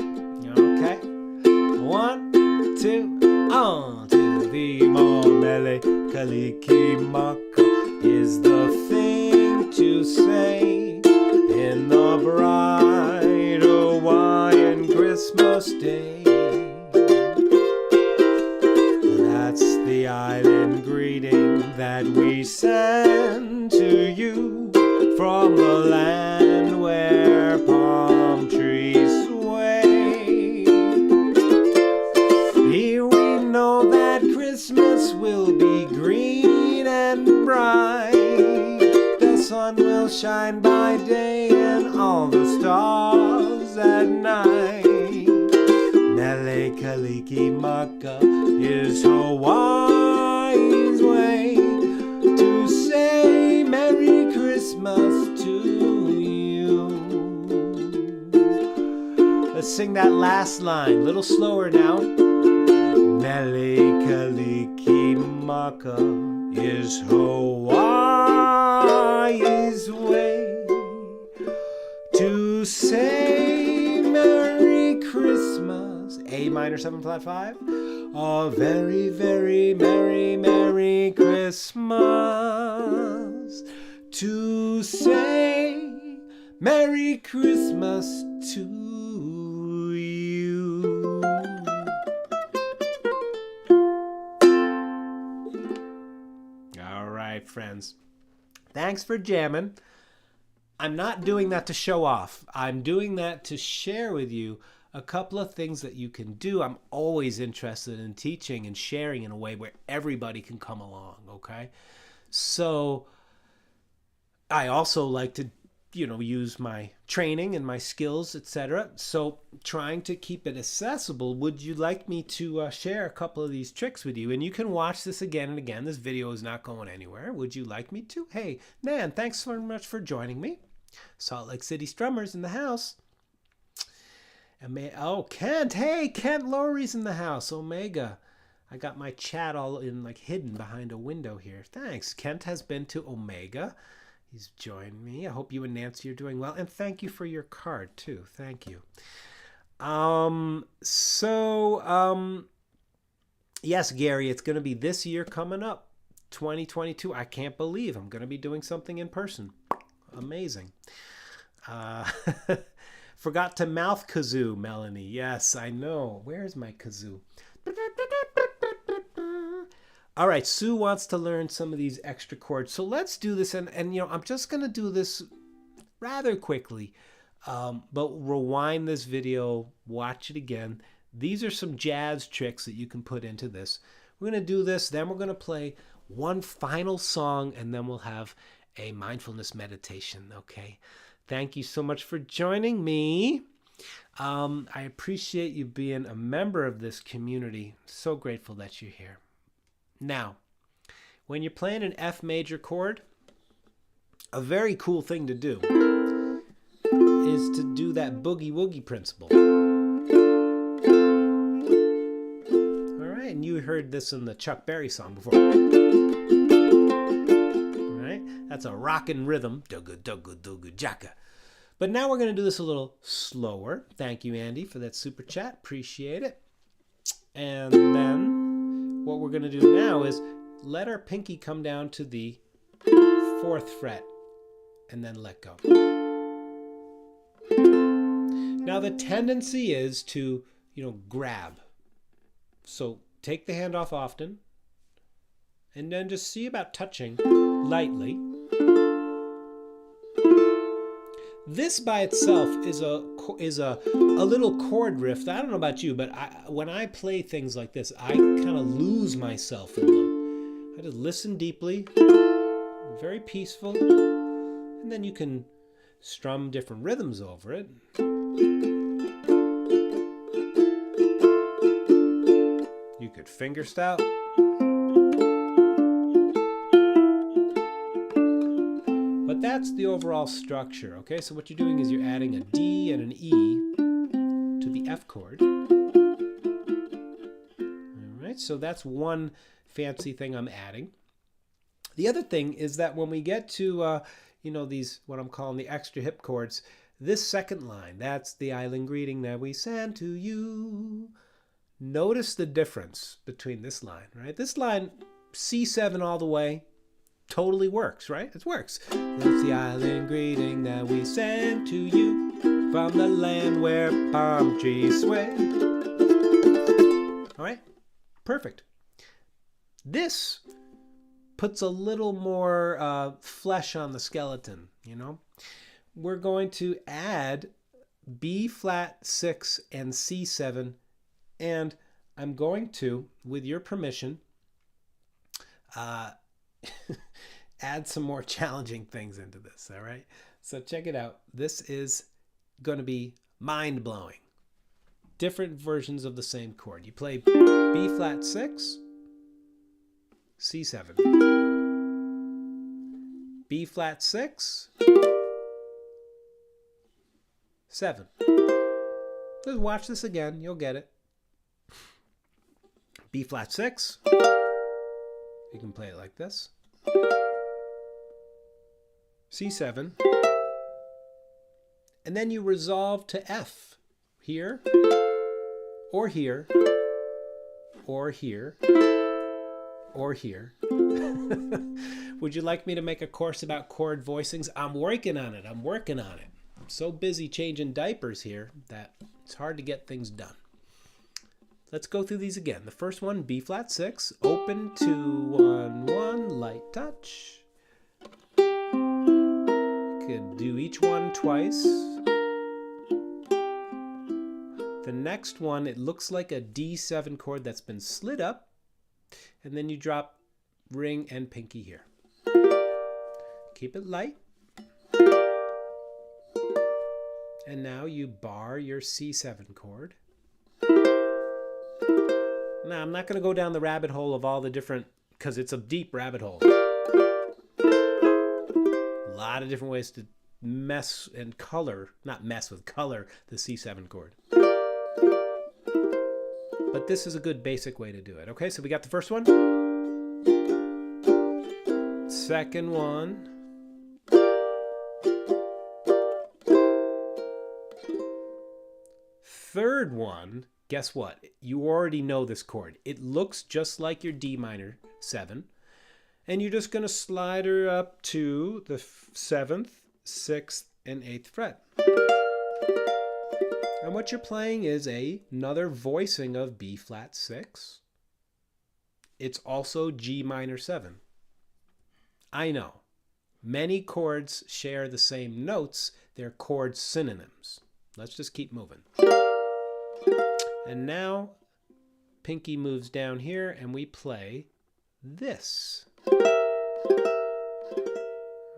Okay? 1, 2, on to the Mele Kalikimaka is the thing to say in the bright Hawaiian Christmas day. That's the island greeting that we send to you from the land where palm trees sway. Here we know that Christmas will be green and bright. The sun will shine by day and all the stars at night. Mele Kalikimaka is Hawaii's way to say Merry Christmas to you. Let's sing that last line, a little slower now. Mele Kalikimaka is Hawaii's way to say Merry Christmas. A minor 7 flat 5. A very, very merry, merry Christmas. To say Merry Christmas to you. All right, friends. Thanks for jamming. I'm not doing that to show off. I'm doing that to share with you a couple of things that you can do. I'm always interested in teaching and sharing in a way where everybody can come along, okay? So I also like to use my training and my skills, etc. So trying to keep it accessible, would you like me to share a couple of these tricks with you? And you can watch this again and again. This video is not going anywhere. Would you like me to? Hey, Nan, thanks so much for joining me. Salt Lake City Strummers in the house. Oh, Kent. Hey, Kent Lowry's in the house. Omega. I got my chat all hidden behind a window here. Thanks. Kent has been to Omega. He's joined me. I hope you and Nancy are doing well. And thank you for your card, too. Thank you. Yes, Gary, it's going to be this year coming up, 2022. I can't believe I'm going to be doing something in person. Amazing. Forgot to mouth kazoo, Melanie. Yes, I know. Where's my kazoo? All right, Sue wants to learn some of these extra chords. So let's do this. And I'm just going to do this rather quickly. But rewind this video, watch it again. These are some jazz tricks that you can put into this. We're going to do this, then we're going to play one final song, and then we'll have a mindfulness meditation, okay? Thank you so much for joining me. I appreciate you being a member of this community. So grateful that you're here. Now, when you're playing an F major chord, a very cool thing to do is to do that boogie woogie principle. All right, and you heard this in the Chuck Berry song before. All right, that's a rockin' rhythm. Dugga dugga dugga jacka. But now we're going to do this a little slower. Thank you, Andy, for that super chat. Appreciate it. And then what we're going to do now is let our pinky come down to the 4th fret and then let go. Now the tendency is to, grab. So take the hand off often and then just see about touching lightly. This by itself is a little chord riff. I don't know about you, but when I play things like this, I kind of lose myself in them. I just listen deeply, very peaceful, and then you can strum different rhythms over it. You could fingerstyle. But that's the overall structure, okay? So what you're doing is you're adding a D and an E to the F chord. All right, so that's one fancy thing I'm adding. The other thing is that when we get to, these, what I'm calling the extra hip chords, this second line, that's the island greeting that we send to you. Notice the difference between this line, right? This line, C7 all the way, totally works, right? It works. That's the island greeting that we send to you from the land where palm trees sway. All right, perfect. This puts a little more flesh on the skeleton, We're going to add B flat 6 and C7, and I'm going to, with your permission, add some more challenging things into this, all right? So check it out. This is going to be mind-blowing. Different versions of the same chord. You play B flat 6, C7. B flat 6, 7. Just watch this again. You'll get it. B flat 6. You can play it like this. C7. And then you resolve to F. Here, or here, or here, or here. Would you like me to make a course about chord voicings? I'm working on it. I'm so busy changing diapers here that it's hard to get things done. Let's go through these again. The first one, B flat 6, open 2 1 1, light touch. You could do each one twice. The next one, it looks like a D7 chord that's been slid up, and then you drop ring and pinky here. Keep it light. And now you bar your C7 chord. Now, I'm not going to go down the rabbit hole of all the different, because it's a deep rabbit hole. A lot of different ways to mess and color, not mess with, color the C7 chord. But this is a good basic way to do it. Okay, so we got the first one. Second one. Third one, guess what? You already know this chord. It looks just like your D minor 7. And you're just going to slide her up to the 7th, 6th, and 8th fret. And what you're playing is another voicing of B flat 6. It's also G minor 7. I know. Many chords share the same notes. They're chord synonyms. Let's just keep moving. And now, pinky moves down here and we play this.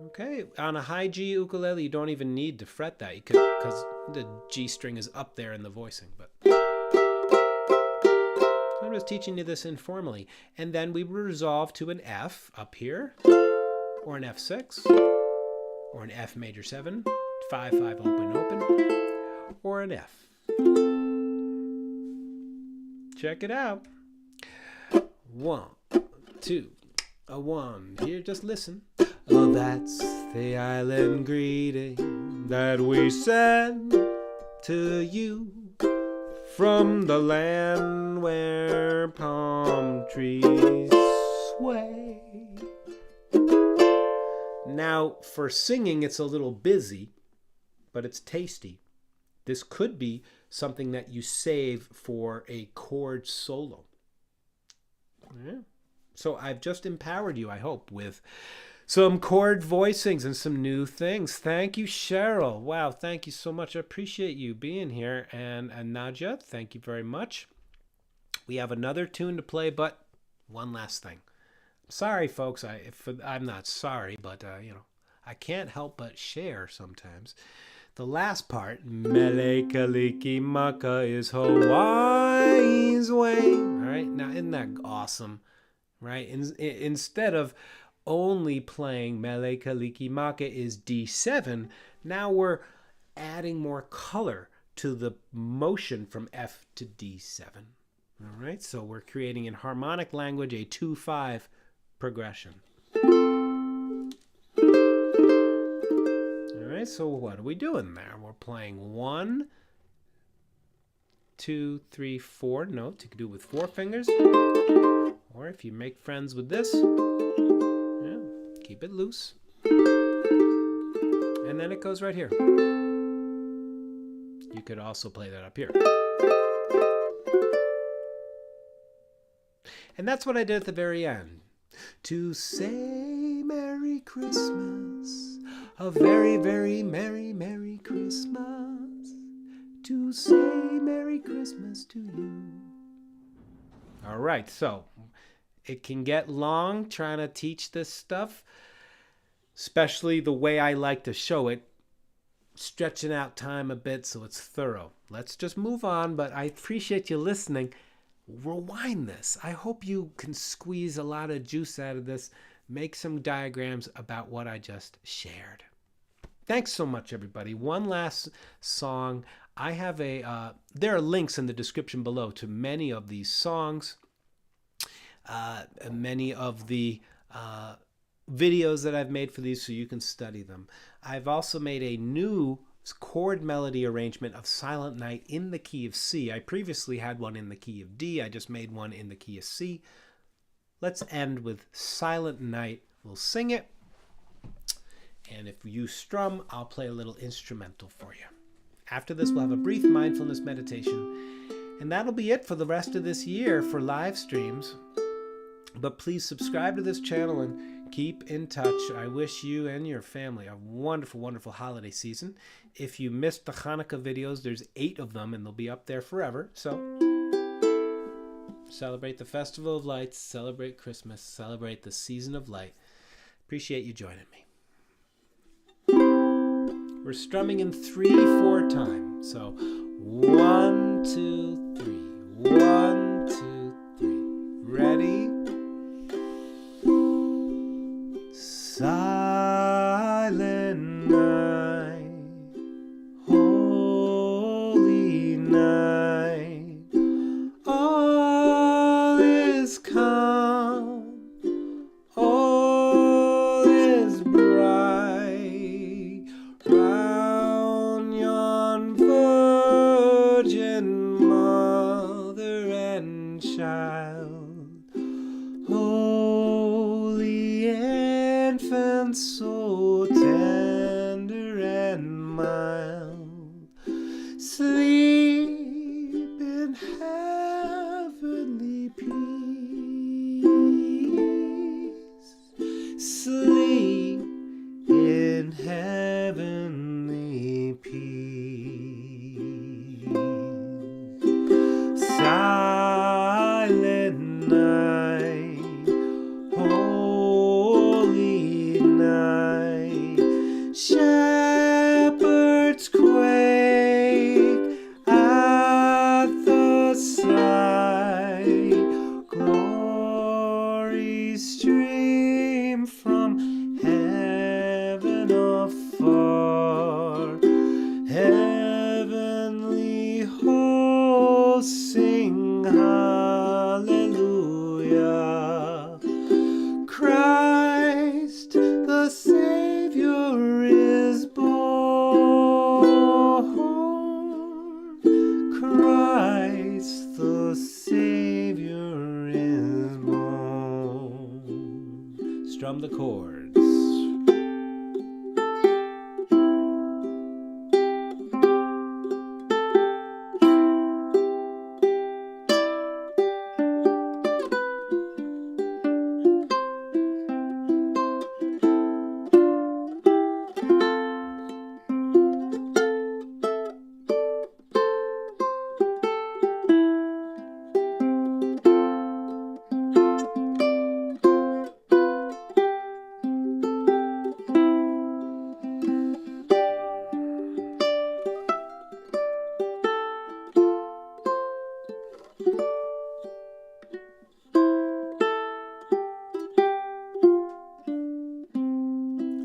Okay, on a high G ukulele, you don't even need to fret that. You could, because the G string is up there in the voicing. But I'm just teaching you this informally. And then we resolve to an F up here, or an F6, or an F major 7, 5-5 open open, or an F. Check it out. 1, 2, a 1. Here, just listen. Oh, that's the island greeting that we send to you from the land where palm trees sway. Now, for singing, it's a little busy, but it's tasty. This could be something that you save for a chord solo. Yeah. So I've just empowered you, I hope, with some chord voicings and some new things. Thank you, Cheryl. Wow, thank you so much. I appreciate you being here. And Nadja, thank you very much. We have another tune to play, but one last thing. Sorry, folks. I'm not sorry, but, I can't help but share sometimes. The last part, Mele Kalikimaka is Hawaii's way. All right, now isn't that awesome? Right? Instead of only playing Mele Kalikimaka is D7, now we're adding more color to the motion from F to D7. All right, so we're creating in harmonic language a 2-5 progression. All right, so what are we doing there? We're playing 1, 2, 3, 4 notes. You can do it with 4 fingers. Or if you make friends with this, yeah, keep it loose. And then it goes right here. You could also play that up here. And that's what I did at the very end. To say Merry Christmas, a very, very merry, Merry Christmas. To say Merry Christmas to you. All right, so it can get long trying to teach this stuff, especially the way I like to show it, stretching out time a bit so it's thorough. Let's just move on, but I appreciate you listening. Rewind this. I hope you can squeeze a lot of juice out of this, make some diagrams about what I just shared. Thanks so much, everybody. One last song. I have there are links in the description below to many of these songs, many of the videos that I've made for these so you can study them. I've also made a new chord melody arrangement of Silent Night in the key of C. I previously had one in the key of D. I just made one in the key of C. Let's end with Silent Night. We'll sing it. And if you strum, I'll play a little instrumental for you. After this, we'll have a brief mindfulness meditation. And that'll be it for the rest of this year for live streams. But please subscribe to this channel and keep in touch. I wish you and your family a wonderful, wonderful holiday season. If you missed the Hanukkah videos, there's 8 of them and they'll be up there forever. So celebrate the Festival of Lights, celebrate Christmas, celebrate the season of light. Appreciate you joining me. We're strumming in 3/4 time. So 1, 2, 3. 1, 2, 3. Ready? Silent night, holy night, all is calm, all is bright, round yon virgin mother and child, holy infant, so tender and mild, sleep in heavenly peace, sleep in heavenly peace. Silent night, holy night, shepherds quake at the sight, glory stream from heaven afar, heavenly hosts sing hallelujah. Christ the Savior is born. Christ the Savior is born. Strum the chords.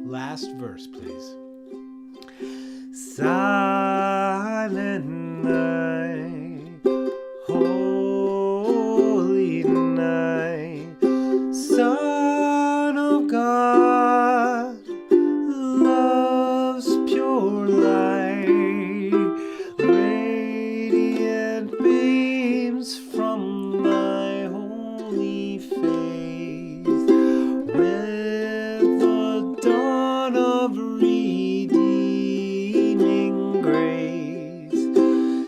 Last verse, please. Silent night, holy night, Son of God, love's pure light, radiant beams from thy holy face, with the dawn of redeeming grace.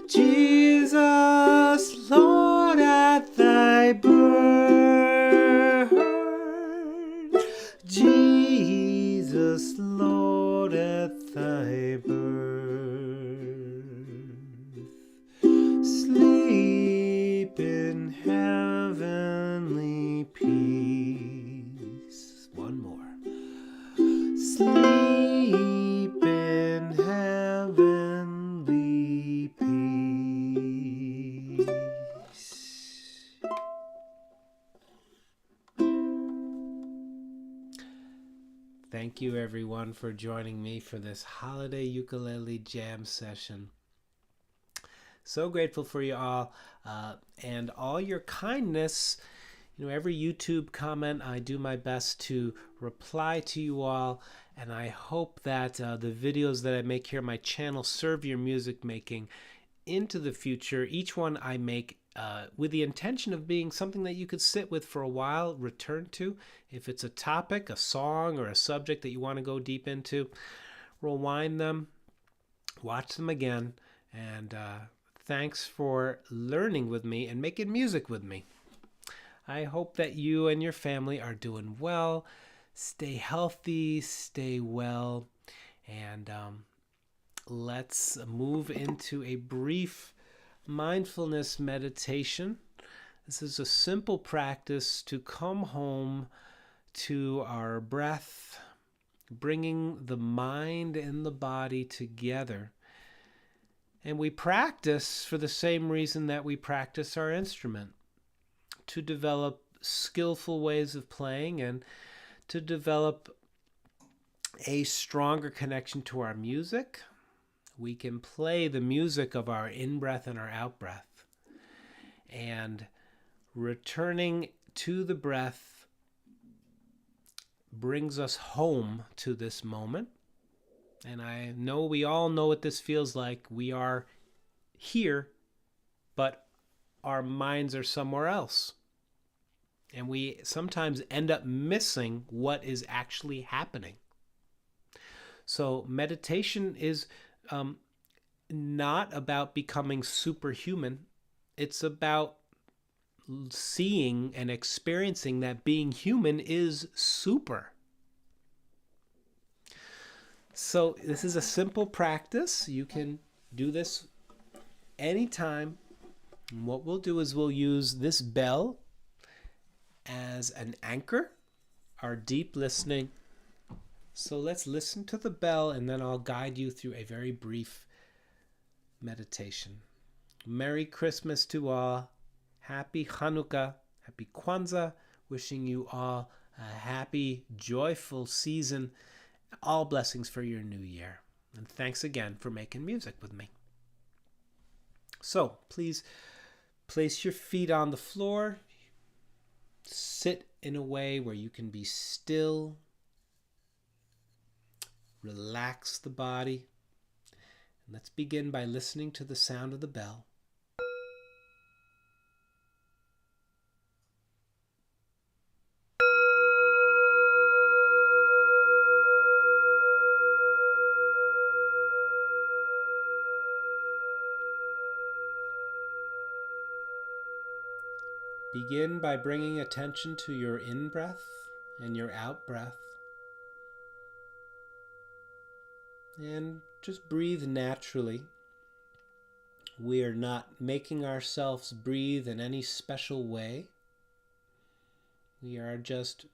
Jesus, Lord, at thy birth, Jesus, Lord, at thy birth, sleep in heavenly peace. One more. Sleep in heavenly peace. Thank you, everyone, for joining me for this holiday ukulele jam session. So grateful for you all and all your kindness. You know, every YouTube comment, I do my best to reply to you all, and I hope that the videos that I make here on my channel serve your music making into the future. Each one I make with the intention of being something that you could sit with for a while, return to. If it's a topic, a song, or a subject that you want to go deep into, rewind them, watch them again, and thanks for learning with me and making music with me. I hope that you and your family are doing well. Stay healthy, stay well, and let's move into a brief mindfulness meditation. This is a simple practice to come home to our breath bringing the mind and the body together. And we practice for the same reason that we practice our instrument, to develop skillful ways of playing and to develop a stronger connection to our music. We can play the music of our in-breath and our out-breath. And returning to the breath brings us home to this moment. And I know we all know what this feels like. We are here, but our minds are somewhere else. And we sometimes end up missing what is actually happening. So meditation is not about becoming superhuman. It's about seeing and experiencing that being human is super. So this is a simple practice. You can do this anytime. And what we'll do is we'll use this bell as an anchor, our deep listening. So let's listen to the bell, and then I'll guide you through a very brief meditation. Merry Christmas to all. Happy Hanukkah. Happy Kwanzaa. Wishing you all a happy, joyful season. All blessings for your new year. And thanks again for making music with me. So please place your feet on the floor. Sit in a way where you can be still. Relax the body. And let's begin by listening to the sound of the bell. Begin by bringing attention to your in-breath and your out-breath. And just breathe naturally. We are not making ourselves breathe in any special way. We are just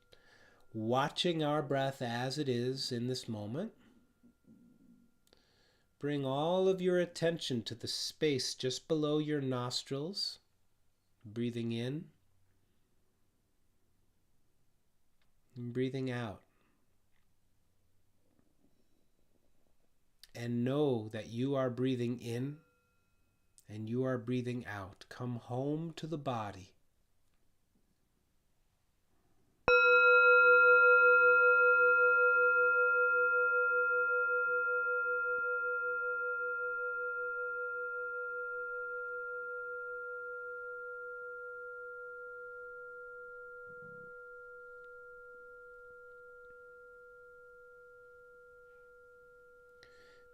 watching our breath as it is in this moment. Bring all of your attention to the space just below your nostrils. Breathing in and breathing out. And know that you are breathing in and you are breathing out. Come home to the body.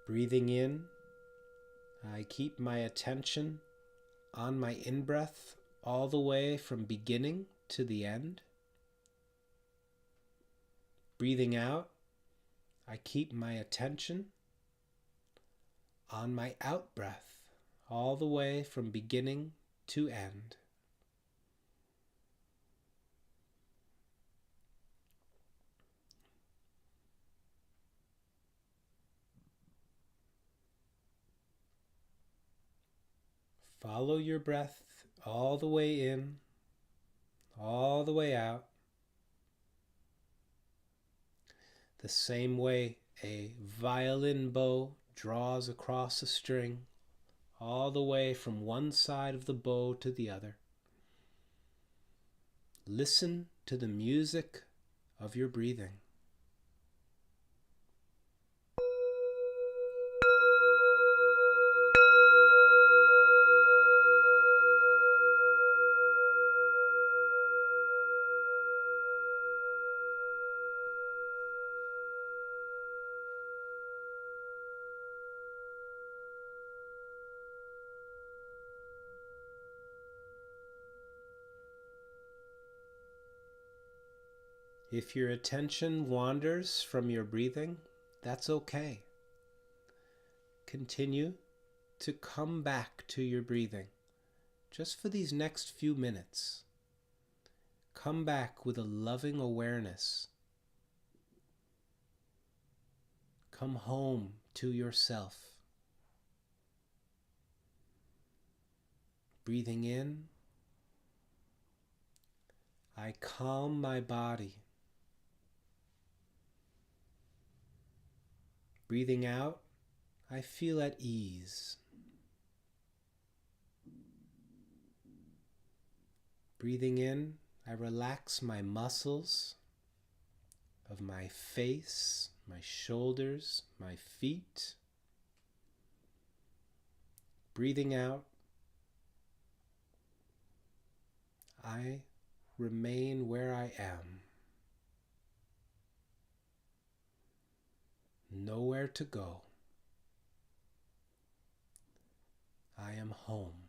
Breathing in, I keep my attention on my in-breath all the way from beginning to the end. Breathing out, I keep my attention on my out-breath all the way from beginning to end. Follow your breath all the way in, all the way out. The same way a violin bow draws across a string, all the way from one side of the bow to the other. Listen to the music of your breathing. If your attention wanders from your breathing, that's okay. Continue to come back to your breathing just for these next few minutes. Come back with a loving awareness. Come home to yourself. Breathing in, I calm my body. Breathing out, I feel at ease. Breathing in, I relax my muscles of my face, my shoulders, my feet. Breathing out, I remain where I am. Nowhere to go. I am home.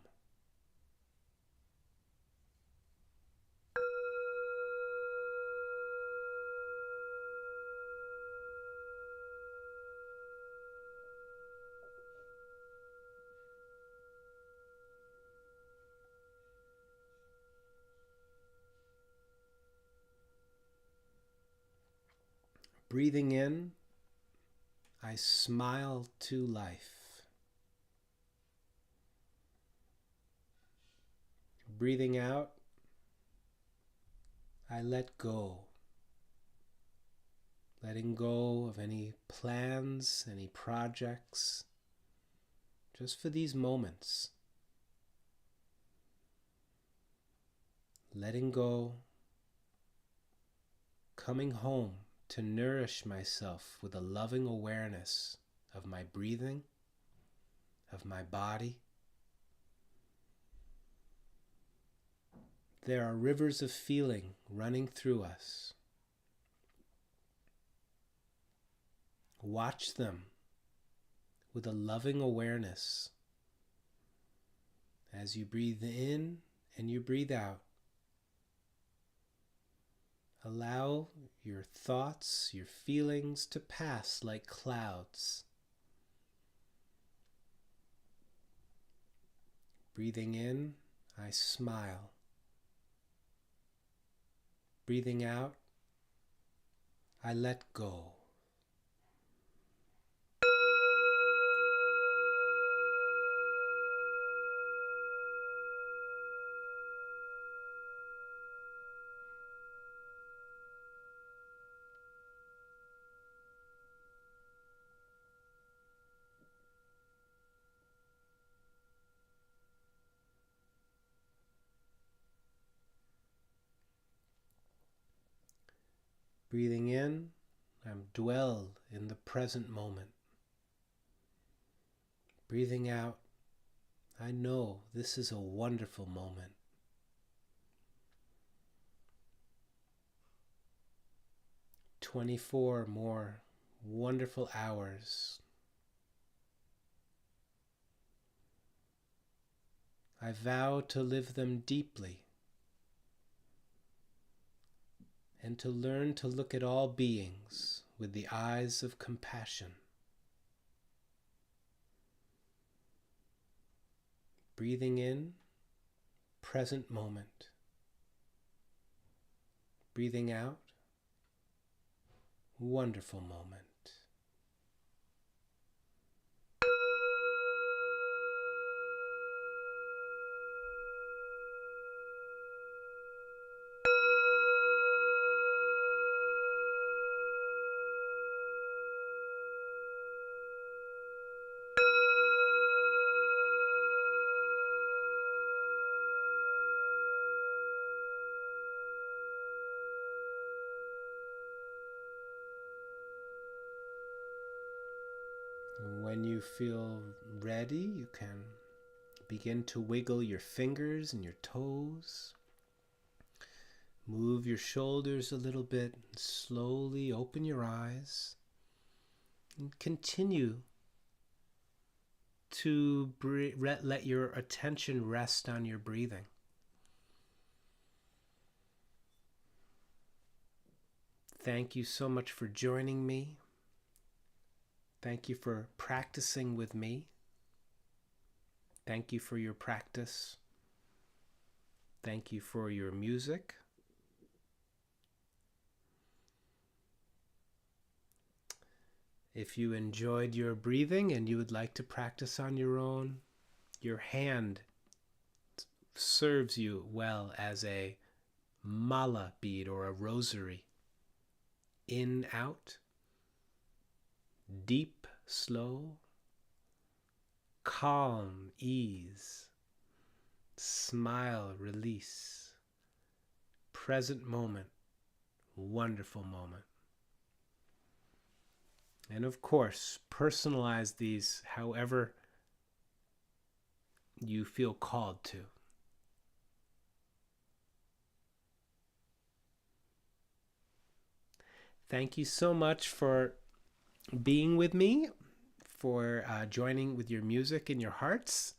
Breathing in, I smile to life. Breathing out, I let go. Letting go of any plans, any projects, just for these moments. Letting go, coming home to nourish myself with a loving awareness of my breathing, of my body. There are rivers of feeling running through us. Watch them with a loving awareness as you breathe in and you breathe out. Allow your thoughts, your feelings to pass like clouds. Breathing in, I smile. Breathing out, I let go. Breathing in, I'm dwelled in the present moment. Breathing out, I know this is a wonderful moment. "24 more wonderful hours. I vow to live them deeply and to learn to look at all beings with the eyes of compassion." Breathing in, present moment. Breathing out, wonderful moment. When you feel ready, you can begin to wiggle your fingers and your toes. Move your shoulders a little bit. Slowly open your eyes. And continue to let your attention rest on your breathing. Thank you so much for joining me. Thank you for practicing with me. Thank you for your practice. Thank you for your music. If you enjoyed your breathing and you would like to practice on your own, your hand serves you well as a mala bead or a rosary. In, out, deep, slow, calm, ease, smile, release, present moment, wonderful moment. And of course, personalize these however you feel called to. Thank you so much for being with me, for joining with your music in your hearts.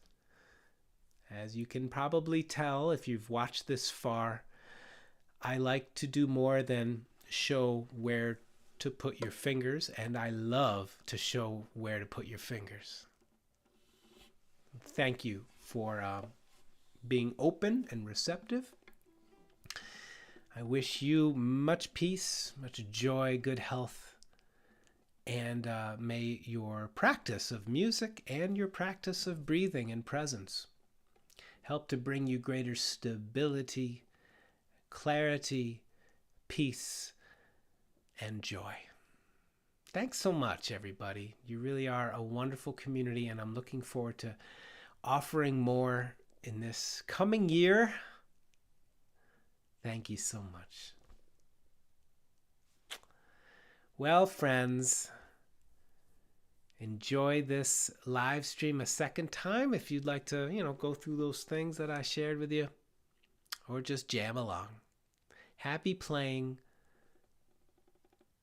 As you can probably tell if you've watched this far, I like to do more than show where to put your fingers, and I love to show where to put your fingers. Thank you for being open and receptive. I wish you much peace, much joy, good health, and may your practice of music and your practice of breathing and presence help to bring you greater stability, clarity, peace, and joy. Thanks so much, everybody. You really are a wonderful community, and I'm looking forward to offering more in this coming year. Thank you so much. Well, friends, enjoy this live stream a second time if you'd like to, go through those things that I shared with you, or just jam along. Happy playing.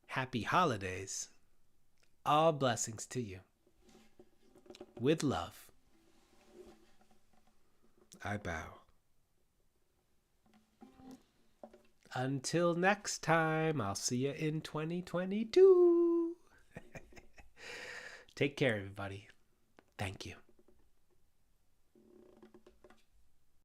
Happy holidays. All blessings to you. With love, I bow. Until next time, I'll see you in 2022. Take care, everybody. Thank you.